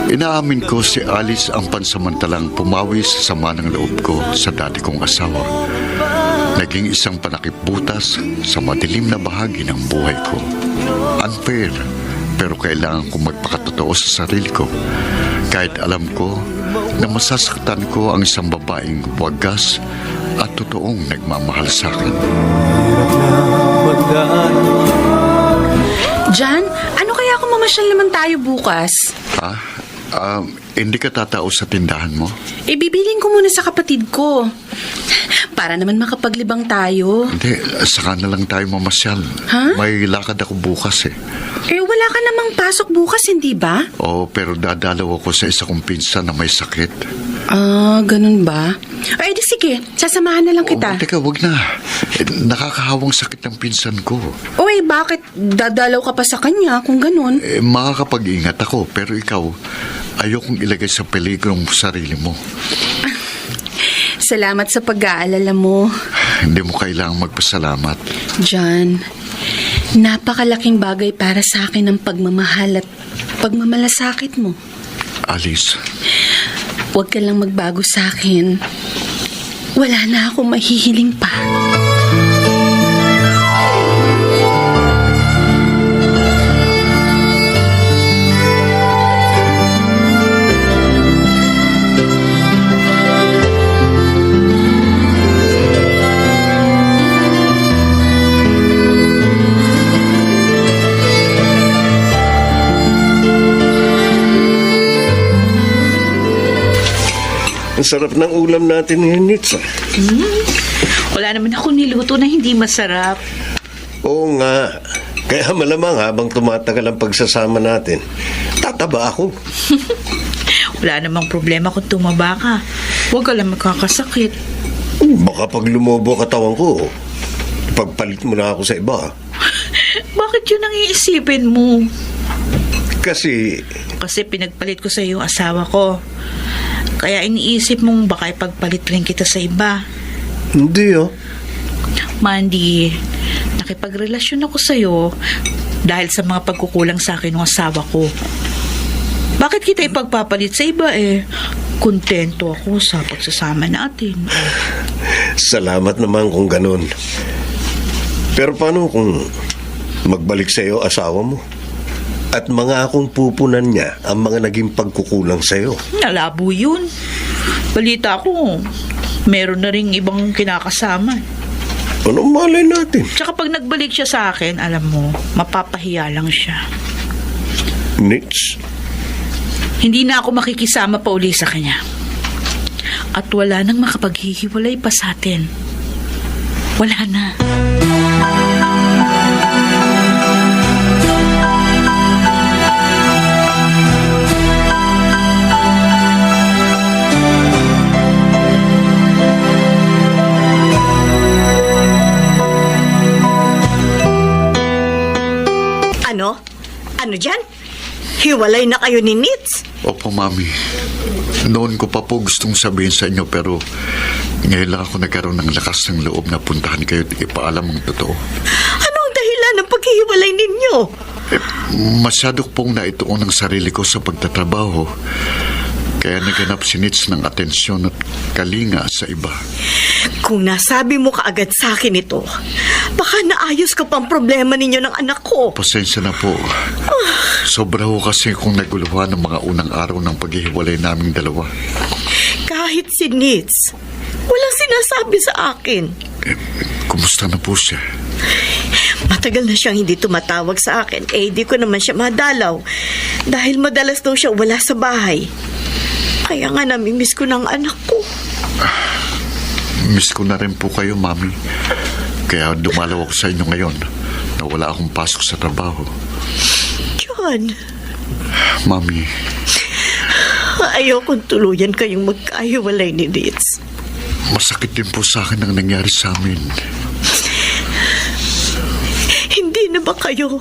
inaamin ko si Alice ang pansamantalang pumawi sa sama ng loob ko sa dati kong asawa. Naging isang panakip-butas sa madilim na bahagi ng buhay ko. Unfair, pero kailangan kong magpakatotoo sa sarili ko. Kahit alam ko na masasaktan ko ang isang babaeng wagas at totoong nagmamahal sa akin. Jan, ano kaya kung mamasyal naman tayo bukas? Hindi ka tatao sa tindahan mo? Ibibiling ko muna sa kapatid ko. Para naman makapaglibang tayo. Hindi, saka na lang tayo mamasyal. Ha? May lakad ako bukas eh. Eh, wala ka namang pasok bukas, hindi ba? Oo, pero dadalaw ako sa isa kong pinsan na may sakit. Ganun ba? Ay, di sige. Sasamahan na lang kita. Teka, wag na. Nakakahawang sakit ng pinsan ko. Oy, bakit? Dadalaw ka pa sa kanya kung ganun? Makakapag-ingat ako, pero ikaw, ayokong ilagay sa peligro ang sarili mo. Salamat sa pag-aalala mo. Hindi mo kailangang magpasalamat. John, napakalaking bagay para sa akin ang pagmamahal at pagmamalasakit mo. Alice, Huwag ka lang magbago sa akin. Wala na akong mahihiling pa. Ang sarap ng ulam natin ngayon, Nitz. Wala naman ako niluto na hindi masarap. Oo nga. Kaya malamang habang tumatagal ang pagsasama natin, tataba ako. Wala namang problema kung tumaba ka. Huwag ka lang magkakasakit. Baka pag lumobo katawan ko, pagpalit mo na ako sa iba. Bakit yun ang iisipin mo? Kasi Pinagpalit ko sa iyo yung asawa ko. Kaya iniisip mong baka ipagpalit rin kita sa iba. hindi Mandy, nakipagrelasyon ako sa'yo dahil sa mga pagkukulang sa akin ng asawa ko. Bakit kita ipagpapalit sa iba eh? Kontento ako sa pagsasama natin. Salamat naman kung ganun. Pero paano kung magbalik sa iyo asawa mo? At mga akong pupunan niya ang mga naging pagkukulang sa iyo. Nalabo yun. Balita ko, meron na ring ibang kinakasama. Anong malay natin? Tsaka pag nagbalik siya sa akin, alam mo, mapapahiya lang siya. Nits, Hindi na ako makikisama pa uli sa kanya. At wala nang makapaghihiwalay pa sa atin. Wala na. Ano? Ano dyan? Hiwalay na kayo ni Nitz? Opo, Mami. Noon ko pa po gustong sabihin sa inyo pero ngayon lang ako nagkaroon ng lakas ng loob na puntahan kayo at ipaalam ang totoo. Ano ang dahilan ng paghihiwalay ninyo? Masyado pong naituon ang sarili ko sa pagtatrabaho. Kaya naganap si Nitz ng atensyon at kalinga sa iba. Kung nasabi mo kaagad sa akin ito, baka naayos ka pang problema ninyo ng anak ko. Pasensya na po. Sobra ho kasi kung naguluhan ng mga unang araw ng paghihiwalay naming dalawa. Kahit si Nitz, walang sinasabi sa akin. Kumusta na po siya? Matagal na siyang hindi tumatawag sa akin. Di ko naman siya madalaw. Dahil madalas daw siya wala sa bahay. Kaya nga namimiss ko ng anak ko. Miss ko na rin po kayo, Mami. Kaya dumalaw ako sa inyo ngayon na wala akong pasok sa trabaho. John, Mami, ayokong tuluyan kayong magkahiwalay ni Nitz. masakit din po sa akin ang nangyari sa amin. Hindi na ba kayo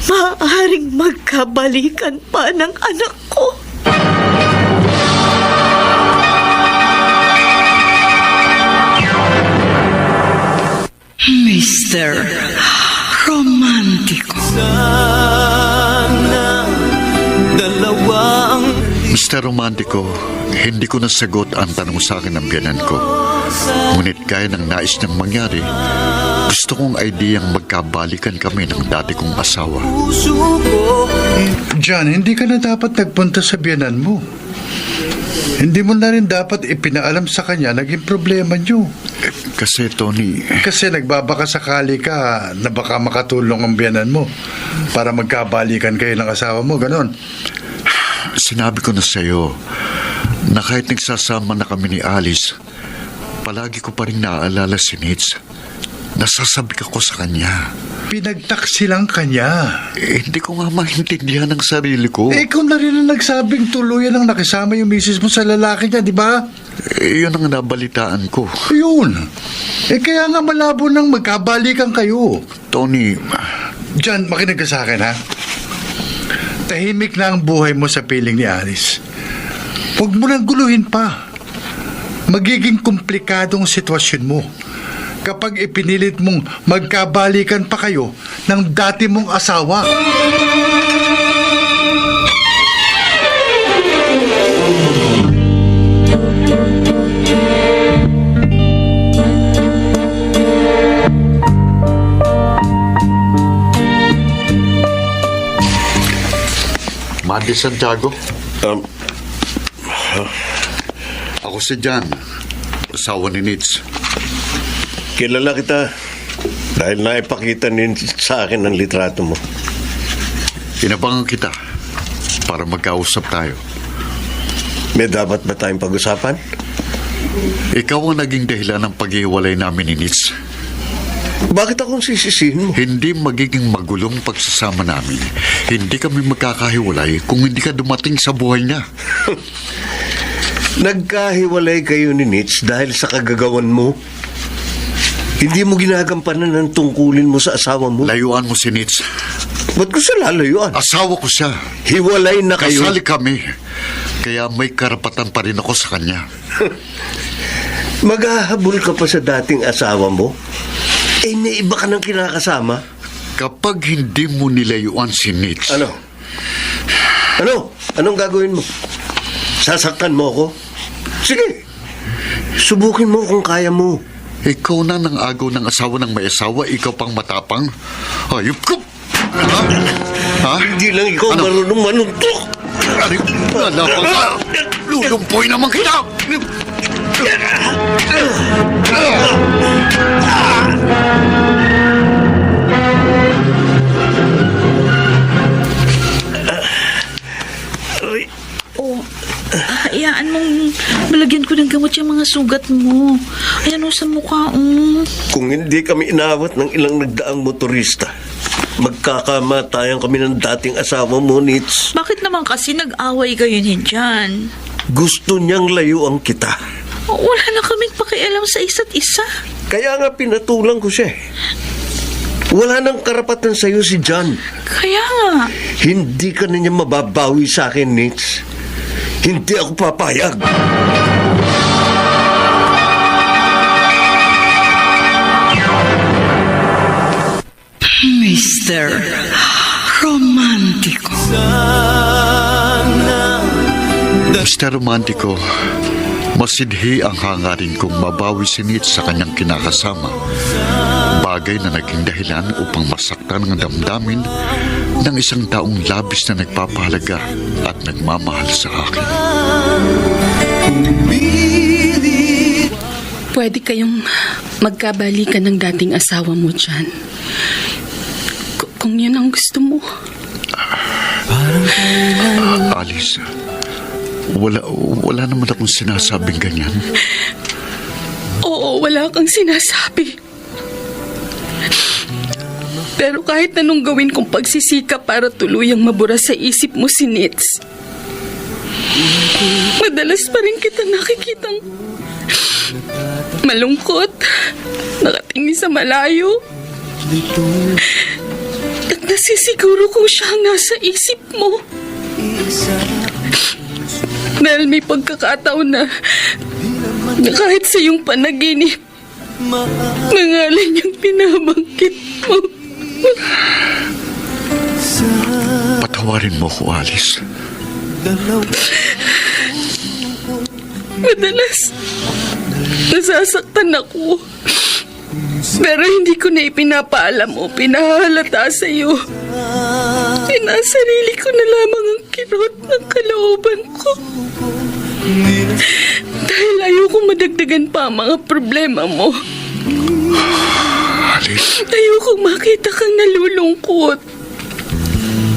maaaring magkabalikan pa ng anak ko? Mr. Romantico. Mr. Romantico, hindi ko nasagot ang tanong sa akin ng biyanan ko. Ngunit gaya ng nais niyang mangyari, gusto kong ideyang magkabalikan kami ng dati kong asawa. John, hindi ka na dapat nagpunta sa biyanan mo. Hindi mo na rin dapat ipinaalam sa kanya naging problema niyo. Kasi, Tony, Kasi nagbabaka sakali ka na baka makatulong ang biyanan mo para magkabalikan kayo ng asawa mo, ganon. sinabi ko na sa iyo na kahit nagsasama na kami ni Alice, palagi ko pa rin naaalala si Nitz. Nasasabik ako sa kanya. Pinagtaksi lang kanya. Hindi ko nga maintindihan ang sarili ko. Ikaw na rin ang nagsabing tuluyan ang nakisama yung misis mo sa lalaki niya, di ba? Yun ang nabalitaan ko. Yun. Kaya nga malabo nang magkabalikan kayo. Tony, John, makinig ka sa akin, ha? Tahimik na ang buhay mo sa piling ni Alice. Huwag mo nang guluhin pa. Magiging komplikadong sitwasyon mo kapag ipinilit mong magkabalikan pa kayo ng dati mong asawa. Mandy Santiago. Ako si John, asawa ni Nitz. Kilala kita dahil naipakita din sa akin ang litrato mo. Inabangan kita para magkausap tayo. May dapat ba tayong pag-usapan? Ikaw ang naging dahilan ng paghiwalay namin ni Nitz. Bakit akong sisisihin mo? Hindi magiging magulong pagsasama namin. Hindi kami magkakahiwalay kung hindi ka dumating sa buhay niya. Nagkahiwalay kayo ni Nitz dahil sa kagagawan mo. Hindi mo ginagampanan ng tungkulin mo sa asawa mo. Layuan mo si Nitz. Ba't ko siya lalayuan? Asawa ko siya. Hiwalay na kayo. Kasali kami. Kaya may karapatan pa rin ako sa kanya. Maghahabol ka pa sa dating asawa mo? may iba ka nang kinakasama. Kapag hindi mo nilayuan si Nitz, Ano? Anong gagawin mo? Sasaktan mo ako? Sige. Subukin mo kung kaya mo. ikaw na ng agaw ng asawa ng may asawa, ikaw pang matapang? Hayop ka! Ha? Hindi lang ikaw Ano? marunong manuntok. Ano? Lalapang ka! Lulumpoy naman kita! Hayaan mong malagyan ko ng gamot yung mga sugat mo. Ayan o sa mukha, Kung hindi kami inawat ng ilang nagdaang motorista, magkakamatayan kami ng dating asawa mo, Nitz. Bakit naman kasi nag-away kayo ni John? Gusto niyang layuan kita. Wala na kaming pakialam sa isa't isa. Kaya nga pinatulang ko siya. Wala nang karapatan sa'yo si John. Kaya nga. Hindi ka na niya mababawi sa akin, Nitz. Hindi ako papayag. Mr. Romantico. Mr. Romantico, masidhi ang hangarin kong mabawi si Nitz sa kanyang kinakasama. Bagay na naging dahilan upang masaktan ang damdamin ng isang taong labis na nagpapahalaga at nagmamahal sa akin. Pwede kayong magkabalikan ng dating asawa mo, John. Kung yun ang gusto mo. Alice, wala naman akong sinasabing ganyan. Oo, wala kang sinasabi. Pero kahit anong gawin kong pagsisika para tuluyang mabura sa isip mo si Nitz, madalas pa rin kita nakikitang malungkot, nakatingin sa malayo, at nasisiguro kung siya ang nasa isip mo. Dahil may pagkakataon na kahit sa iyong panaginip, nangalan niyang pinabangkit mo. Patawarin mo ko, Alice. Madalas, nasasaktan ako. Pero hindi ko na ipinapaalam o pinahalata sa iyo. Pinasarili ko na lamang ang kirot ng kalooban ko. Dahil ayoko madagdagan pa ang mga problema mo. Alice, Ayoko makita kang nalulungkot.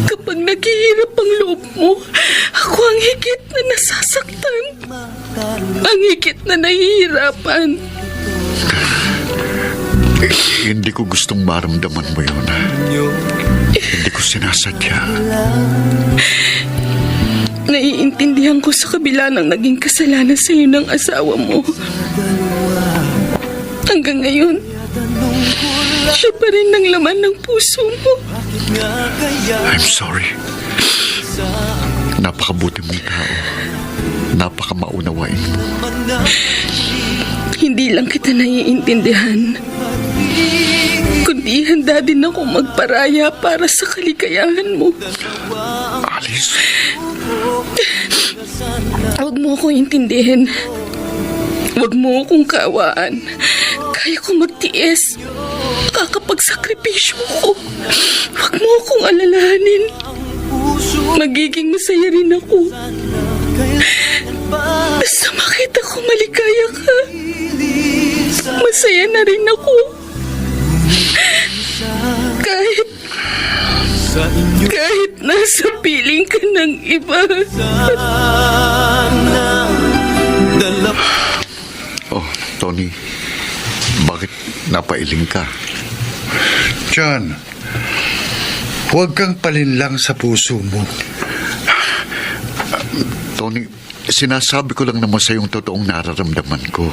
Kapag naghihirap ang loob mo, ako ang higit na nasasaktan. Ang higit na nahihirapan. hindi ko gustong maramdaman mo yun. Hindi ko sinasadya. Naiintindihan ko sa kabila ng naging kasalanan sa iyo ng asawa mo. Hanggang ngayon, siya pa rin ang laman ng puso mo. I'm sorry. Napakabuti mong tao. Napakamaunawain mo. Hindi lang kita naiintindihan, kundi handa din ako magparaya para sa kaligayahan mo. Alice, Huwag mo akong intindihin. Huwag mo akong kaawaan. Kaya ko magtiis. Kakapagsakripisyo ko. Huwag mo akong alalahanin. Magiging masaya rin ako. Basta makita ko maligaya ka, masaya na rin ako. Kahit nasa piling ka ng iba. oh, Tony, bakit napailing ka? John, huwag kang palinlang sa puso mo. Tony, sinasabi ko lang naman sa yung totoong nararamdaman ko.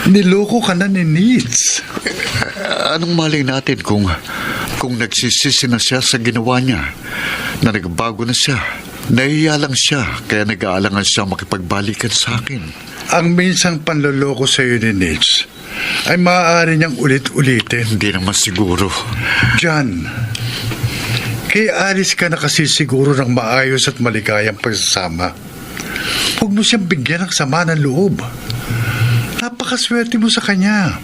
Niloko ka na ni Nitz. Anong malay natin kung nagsisisi na siya sa ginawa niya, na nagbago na siya, nahiya lang siya, kaya nag-aalangan siya makipagbalikan sa akin. Ang minsang panloloko sa iyo ni Nitz ay maaari niyang ulit-ulitin. Hindi naman siguro. John, kay Alice ka na kasi siguro ng maayos at maligayang pagsasama. Huwag mo siyang bigyan ng sama ng loob. Napakaswerte mo sa kanya.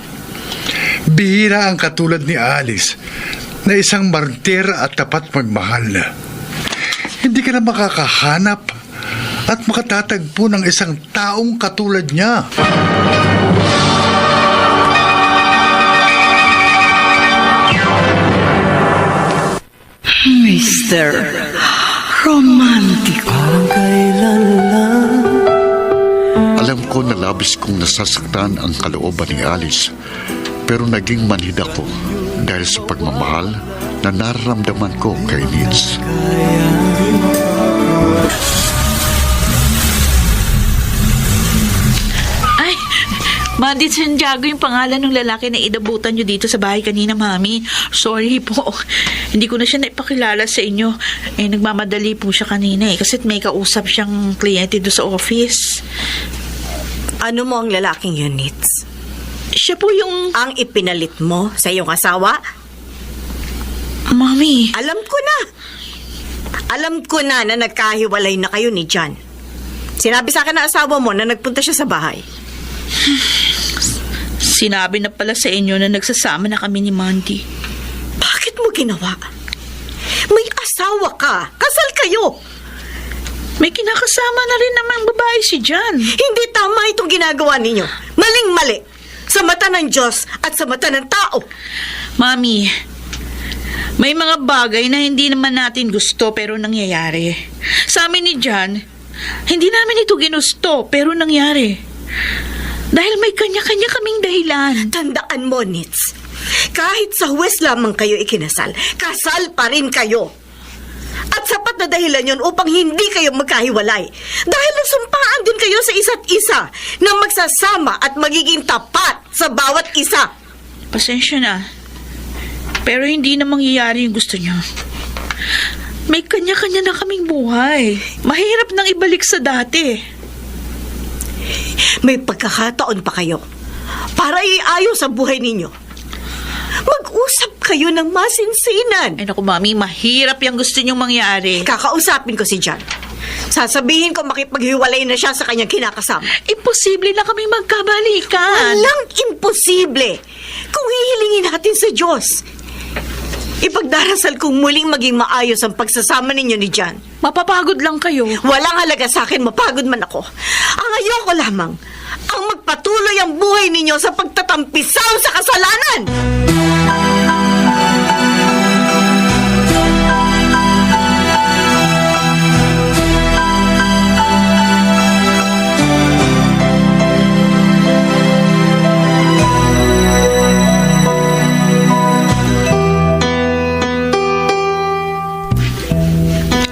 Bihira ang katulad ni Alice na isang martir at tapat magmahal. Hindi ka na makakahanap at makatatagpo ng isang taong katulad niya. Mr. Romantic. Parang kailan lang Alam ko na labis kong nasasaktan ang kalooban ni Alice, pero naging manhid ako dahil sa pagmamahal na nararamdaman ko kay Nitz. Ay, Mandy Santiago yung pangalan ng lalaki na inabutan nyo dito sa bahay kanina, Mami. Sorry po. Hindi ko na siya naipakilala sa inyo. Eh, nagmamadali po siya kanina kasi may kausap siyang kliyente doon sa office. Ano mo ang lalaking yun, Nitz? Siya po yung... Ang ipinalit mo sa iyong asawa? Mami, Alam ko na. Alam ko na nagkahiwalay na kayo ni John. Sinabi sa akin ng asawa mo na nagpunta siya sa bahay. sinabi na pala sa inyo na nagsasama na kami ni Mandy. Bakit mo ginawa? May asawa ka. Kasal kayo. May kinakasama na rin namang babae si John. Hindi tama itong ginagawa ninyo. Maling-mali. Sa mata ng Diyos at sa mata ng tao. Mami, may mga bagay na hindi naman natin gusto pero nangyayari. Sa amin ni John, hindi namin ito ginusto pero nangyari. Dahil may kanya-kanya kaming dahilan. Tandaan mo, Nitz. Kahit sa huwes lamang kayo ikinasal, kasal pa rin kayo. At sapat na dahilan yon upang hindi kayo magkahiwalay. Dahil nagsumpaan din kayo sa isa't isa na magsasama at magiging tapat sa bawat isa. Pasensya na. Pero hindi na mangyayari yung gusto niyo. May kanya-kanya na kaming buhay. Mahirap nang ibalik sa dati. May pagkakataon pa kayo para iayos ang buhay ninyo. Mag-usap kayo ng masinsinan. Ay naku, Mami, mahirap yung gusto niyong mangyari. Kakausapin ko si John. Sasabihin ko makipaghiwalay na siya sa kanyang kinakasama. Imposible na kaming magkabalikan. Walang imposible kung hihilingin natin sa Diyos. Ipagdarasal kong muling maging maayos ang pagsasama ninyo ni John. Mapapagod lang kayo. Walang halaga sa akin, mapagod man ako. Ang ayoko lamang, ang magpatuloy ang buhay ninyo sa pagtatampisaw sa kasalanan.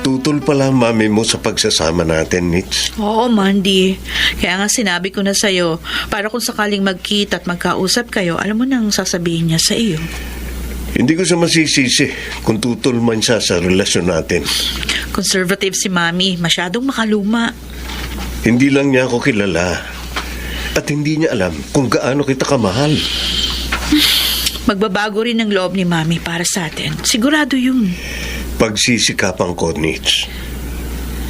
Tutol pala ang mami mo sa pagsasama natin, Mitch. Oo, Mandy. Kaya nga sinabi ko na sa'yo, para kung sakaling magkita at magkausap kayo, alam mo nang sasabihin niya sa iyo. Hindi ko siya masisisi kung tutol man siya sa relasyon natin. Conservative si Mami, masyadong makaluma. Hindi lang niya ako kilala. At hindi niya alam kung gaano kita kamahal. Magbabago rin ang loob ni Mami para sa atin. Sigurado yun. Pagsisikapan ko, Nitz.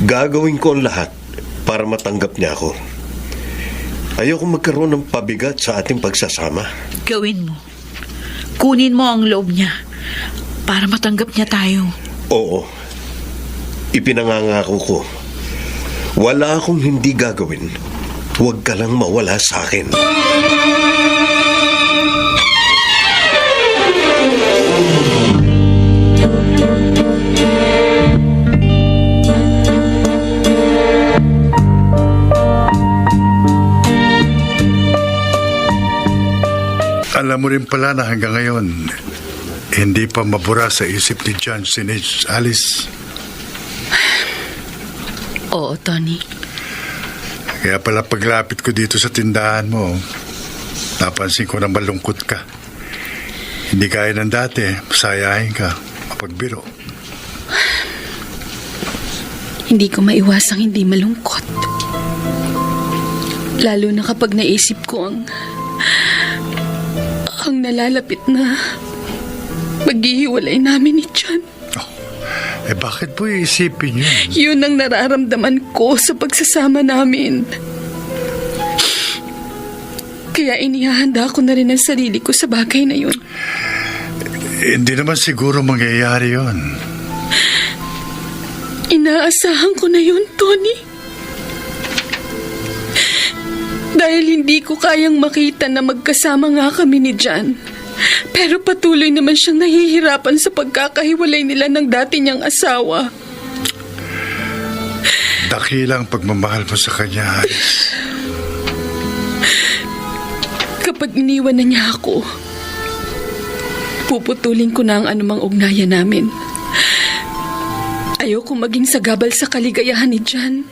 Gagawin ko ang lahat para matanggap niya ako. Ayoko magkaroon ng pabigat sa ating pagsasama. Gawin mo. Kunin mo ang loob niya para matanggap niya tayo. Oo. Ipinangangako ko. Wala akong hindi gagawin. Huwag ka lang mawala sa akin. Alam mo rin pala na hanggang ngayon, hindi pa mabura sa isip ni John si Alice. Oo, Tony. Kaya pala paglapit ko dito sa tindahan mo, napansin ko na malungkot ka. Hindi kaya ng dati, masayahin ka, mapagbiro. Hindi ko maiwasang hindi malungkot. Lalo na kapag naisip ko ang Mukhang nalalapit na maghihiwalay namin ni John. Bakit po iisipin yun? Yun ang nararamdaman ko sa pagsasama namin. Kaya inihahanda ko na rin ang sarili ko sa bagay na yun. Hindi naman siguro mangyayari yun. Inaasahan ko na yun, Tony. Dahil hindi ko kayang makita na magkasama nga kami ni John. Pero patuloy naman siyang nahihirapan sa pagkakahiwalay nila ng dati niyang asawa. Dakilang pagmamahal mo sa kanya, Alice. Kapag iniwan na niya ako, puputulin ko na ang anumang ugnayan namin. Ayoko maging sagabal sa kaligayahan ni John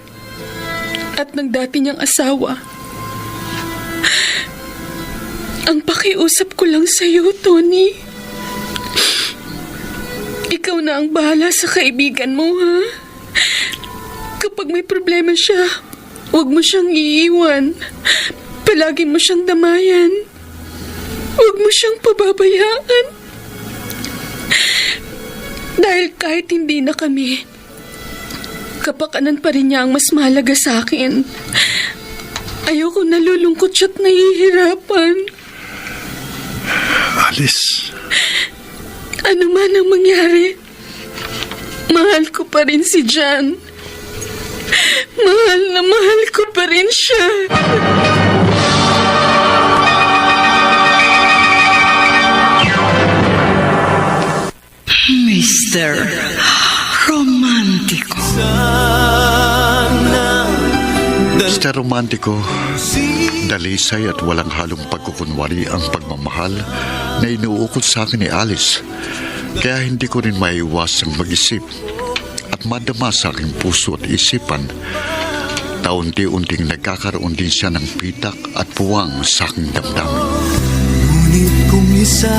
at ng dati niyang asawa. Ang pakiusap ko lang sa iyo, Tony. Ikaw na ang bahala sa kaibigan mo, ha? Kapag may problema siya, huwag mo siyang iiwan. Palagi mo siyang damayan. Huwag mo siyang pababayaan. Dahil kahit hindi na kami, kapakanan pa rin niya ang mas mahalaga sa akin. Ayoko nalulungkot siya't nahihirapan. Alice. Ano man ang mangyari, mahal ko pa rin si John. Mahal na mahal ko pa rin siya. Mr. Romántico. Mr. Romántico, dalisay at walang halong pagkukunwari ang pagmamahal na inuukol sa akin ni Alice. Kaya hindi ko rin maiwasang mag-isip at madama sa aking puso at isipan. Taunti-unting nagkakaroon din siya ng pitak at puwang sa aking damdamin. Ngunit kung isa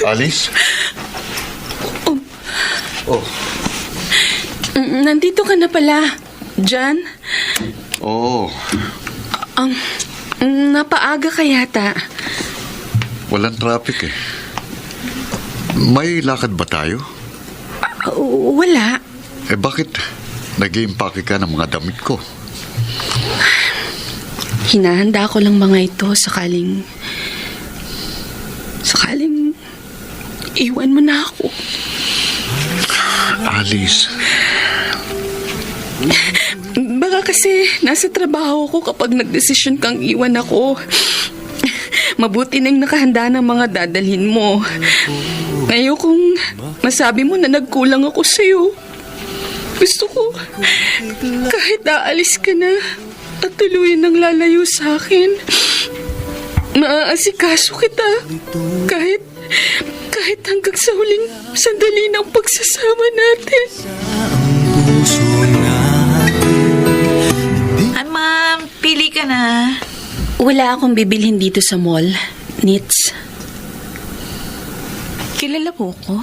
Alice? Oh. Nandito ka na pala, John. Oo. Napaaga ka yata. Walang traffic eh. May lakad ba tayo? Wala. Bakit nag-iimpake ka ng mga damit ko? Hinahanda ko lang mga ito sakaling iwan mo na ako. Alice. Baka kasi nasa trabaho ko kapag nagdesisyon kang iwan ako. Mabuti nang nakahanda ng mga dadalhin mo. Ayokong masabi mo na nagkulang ako sa'yo. Gusto ko kahit aalis ka na at tuluyan ng lalayo sa akin, maaasikaso kita kahit hanggang sa huling sandali ng pagsasama natin. Ma'am, pili ka na. Wala akong bibilhin dito sa mall, Nits. Kilala mo ko?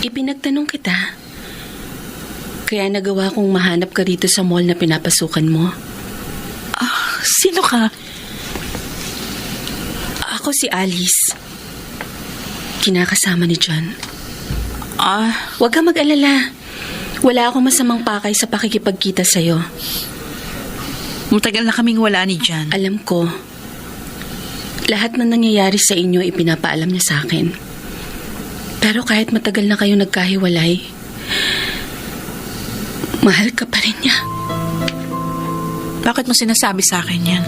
Ipinagtanong kita. Kaya nagawa kong mahanap ka rito sa mall na pinapasukan mo. Sino ka? Ako si Alice. Kinakasama ni John. Huwag ka mag-alala. Wala akong masamang pakay sa pakikipagkita sa'yo. Matagal na kaming wala ni John. Alam ko. Lahat na nangyayari sa inyo ipinapaalam niya sa akin. Pero kahit matagal na kayo nagkahiwalay, mahal ka pa rin niya. Bakit mo sinasabi sa akin yan?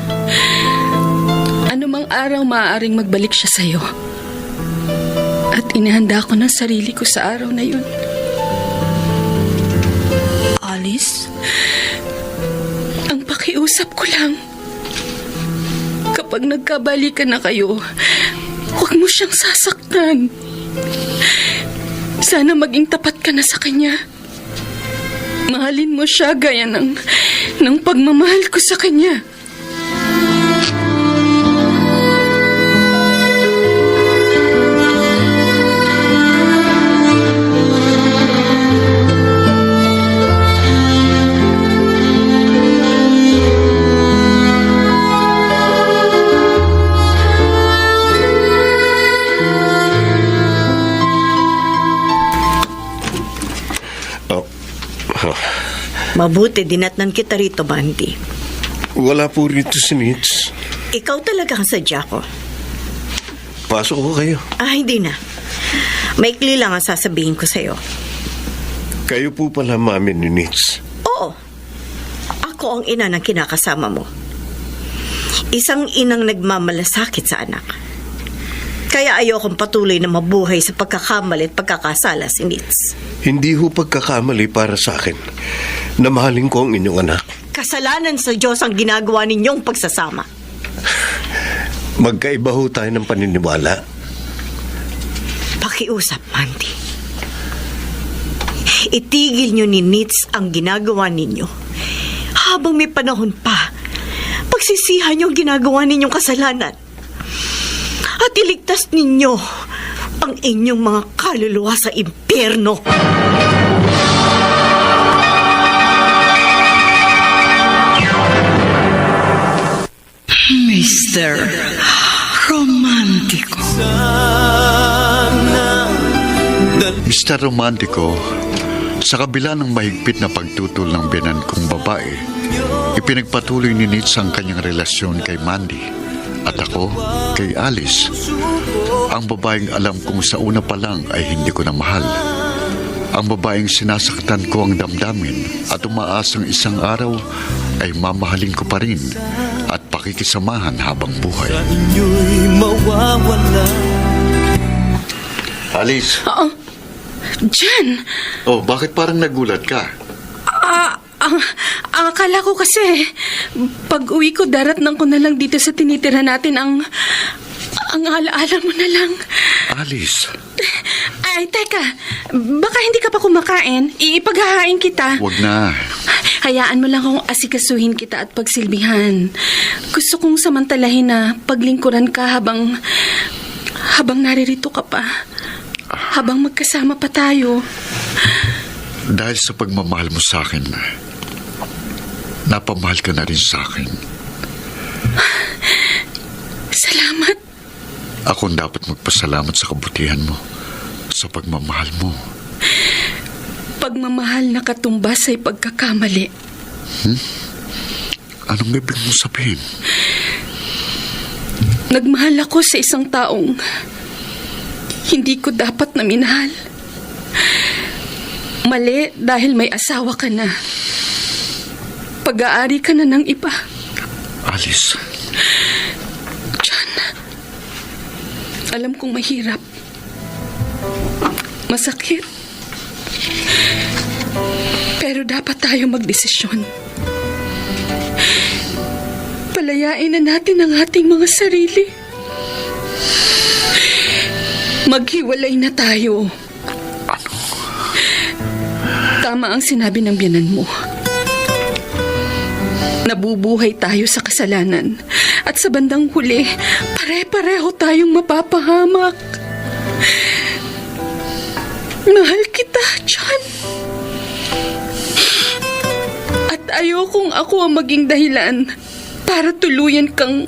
Anumang araw maaaring magbalik siya sa'yo. At inihanda ko ng sarili ko sa araw na yun. Alice? Ang pakiusap ko lang, kapag nagkabalikan na kayo, huwag mo siyang sasaktan. Sana maging tapat ka na sa kanya. Mahalin mo siya gaya ng pagmamahal ko sa kanya. Mabuti dinatnan kita rito, Mandy. Wala po rito si Nitz. Ikaw talaga ang sadya ko. Pasok ko kayo. Hindi na. Maikli lang ang sasabihin ko sa'yo. Kayo po pala mami ni Nitz. Oo. Ako ang ina ng kinakasama mo. Isang inang nagmamalasakit sa anak. Kaya ayokong patuloy na mabuhay sa pagkakamali at pagkakasala si Nitz. Hindi ho pagkakamali para sa akin na mahalin ko ang inyong anak. Kasalanan sa Diyos ang ginagawa ninyong pagsasama. Magkaiba ho tayo ng paniniwala. Pakiusap, Mandy. Itigil nyo ni Nitz ang ginagawa ninyo. Habang may panahon pa, pagsisihan nyo ang ginagawa ninyong kasalanan. At iligtas ninyo ang inyong mga kaluluwa sa impyerno. Mr. Romantico. Mr. Romantico, sa kabila ng mahigpit na pagtutol ng biyanan kong babae, ipinagpatuloy ni Nitz ang kanyang relasyon kay Mandy at ako kay Alice. Ang babaeng alam kong sa una pa lang ay hindi ko na mahal. Ang babaeng sinasaktan ko ang damdamin at umaasang isang araw ay mamahalin ko pa rin at pakikisamahan habang buhay. inyo'y mawawala. Alice, Jan, oh, bakit parang nagulat ka? ang akala ko kasi, pag uwi ko, daratnang ko na lang dito sa tinitira natin ang alaala mo na lang. Alice, Ay, teka, baka hindi ka pa kumakain. Iipaghahain kita. wag na. Hayaan mo lang akong asikasuhin kita at pagsilbihan. Gusto kong samantalahin na paglingkuran ka habang naririto ka pa. Habang magkasama pa tayo. Dahil sa pagmamahal mo sa akin, napamahal ka na rin sa akin. Salamat. Ako ang dapat magpasalamat sa kabutihan mo, sa pagmamahal mo. Pagmamahal na katumbas ay pagkakamali. Anong ibig mong sabihin? Nagmahal ako sa isang taong hindi ko dapat na minahal. Mali dahil may asawa ka na. Pag-aari ka na ng iba. Alice, John, alam kong mahirap. Masakit. Pero dapat tayo magdesisyon. Palayain na natin ang ating mga sarili. Maghiwalay na tayo. ano? Tama ang sinabi ng biyanan mo. Nabubuhay tayo sa kasalanan. At sa bandang huli, pare-pareho tayong mapapahamak. Mahal kita, John. At ayokong ako ang maging dahilan para tuluyan kang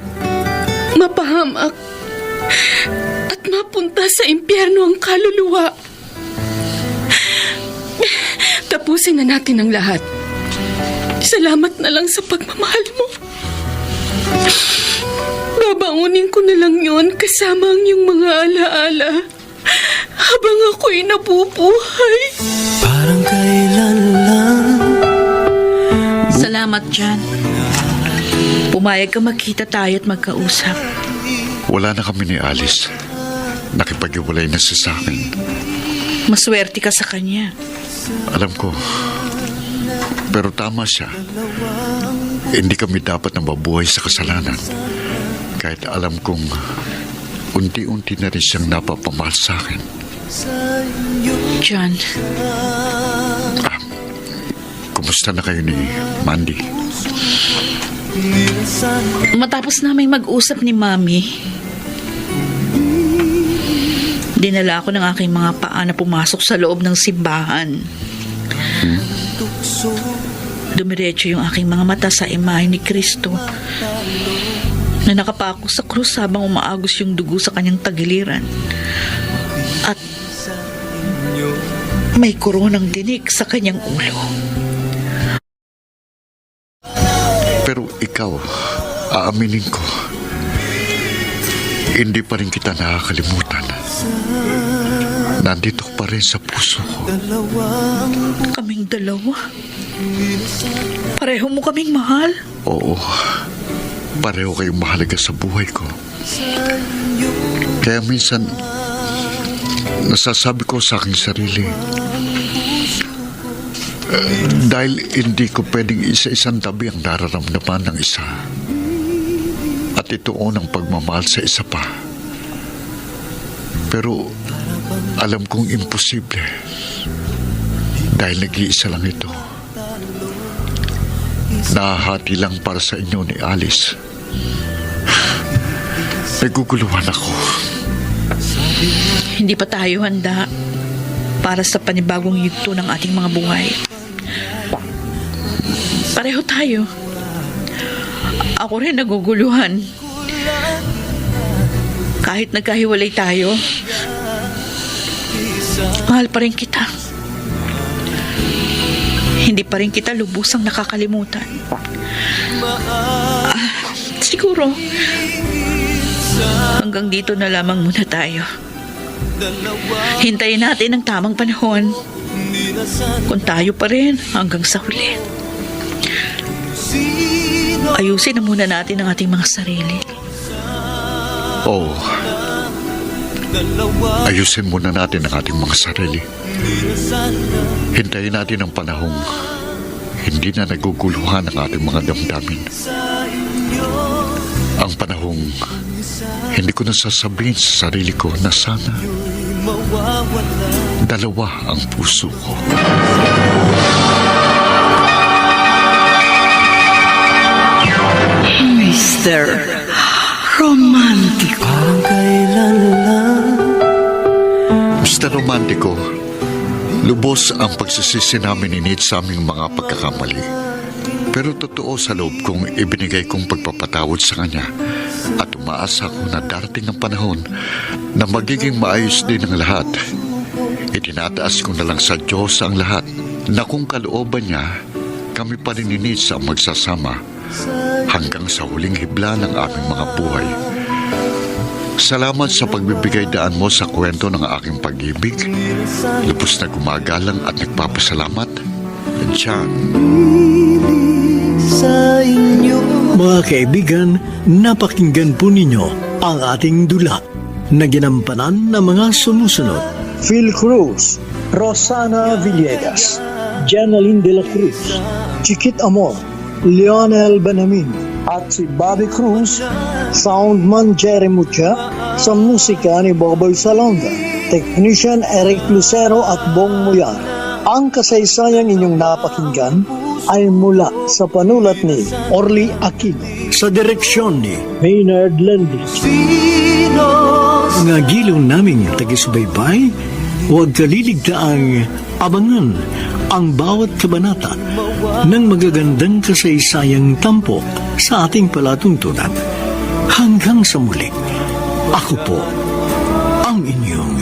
mapahamak at mapunta sa impyerno ang kaluluwa. Tapusin na natin ang lahat. Salamat na lang sa pagmamahal mo. Babangunin ko na lang yon kasama ang iyong mga alaala habang ako'y nabubuhay. Parang kailan lang. Salamat, Jan. Pumayag ka magkita tayo at magkausap. Wala na kami ni Alice. Nakipag-iwalay na siya sa akin. Maswerte ka sa kanya. Alam ko. Pero tama siya. Hindi kami dapat na mabuhay sa kasalanan. Kahit alam kong unti-unti na rin siyang napapamahal sa akin. Jan, Kumusta na kayo ni Mandy? matapos naming mag-usap ni Mami, dinala ako ng aking mga paa na pumasok sa loob ng simbahan. Dumiretso yung aking mga mata sa imahe ni Kristo na nakapako sa krus habang umaagos yung dugo sa kanyang tagiliran. At may koronang dinig sa kanyang ulo. Pero ikaw, aaminin ko, hindi pa rin kita nakakalimutan. Nandito pa rin sa puso ko. Kaming dalawa. Pareho mo kaming mahal. Oo, pareho kayong mahalaga sa buhay ko. Kaya minsan, nasasabi ko sa aking sarili, dahil hindi ko pwedeng isa-isang tabi ang nararamdaman ng isa. At itoon ang pagmamahal sa isa pa. Pero alam kong imposible dahil nag-iisa lang ito. Nahahati lang para sa inyo ni Alice. Naguguluhan ako. Hindi pa tayo handa para sa panibagong yugto ng ating mga buhay. Pareho tayo. Ako rin naguguluhan. Kahit nagkahiwalay tayo, mahal pa rin kita. Hindi pa rin kita lubusang nakakalimutan. Siguro, hanggang dito na lamang muna tayo. Hintayin natin ang tamang panahon. Kung tayo pa rin hanggang sa huli. Ayusin na muna natin ang ating mga sarili. Oo. Ayusin muna natin ang ating mga sarili. Hintayin natin ang panahong hindi na naguguluhan ang ating mga damdamin. Ang panahong hindi ko na sasabihin sa sarili ko na sana dalawa ang puso ko. Mr. Romantico. Parang kailan lang Mr. Romantico, lubos ang pagsisisi namin ni Nate sa aming mga pagkakamali. Pero totoo sa loob kong ibinigay kong pagpapatawad sa kanya at umaasa ko na darating ang panahon na magiging maayos din ang lahat. Itinataas ko na lang sa Diyos ang lahat na kung kalooban niya, kami pa rin ni Nate ang magsasama hanggang sa huling hibla ng aming mga buhay. Salamat sa pagbibigay daan mo sa kwento ng aking pag-ibig. Lubos na gumagalang at nagpapasalamat. John. sa inyo. Mga kaibigan, napakinggan po ninyo ang ating dula na ginampanan ng mga sumusunod. Phil Cruz, Rosana Villegas, Janeline de la Cruz, Chiquit Amor, Lionel Benamin, at si Bobby Cruz, soundman Jerry Mucha, sa musika ni Boboy Salonga, technician Eric Lucero at Bong Muyar. Ang kasaysayang inyong napakinggan ay mula sa panulat ni Orly Aquino, sa direksyon ni Maynard Lendich. Mga giliw naming tagisbaybay, huwag kaliligtaang abangan ang bawat kabanata ng magagandang kasaysayang tampok sa ating palatuntunan. Hanggang sa muli, ako po ang inyong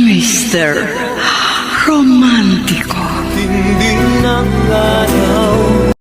Mr. Romantico. Tinding ng laya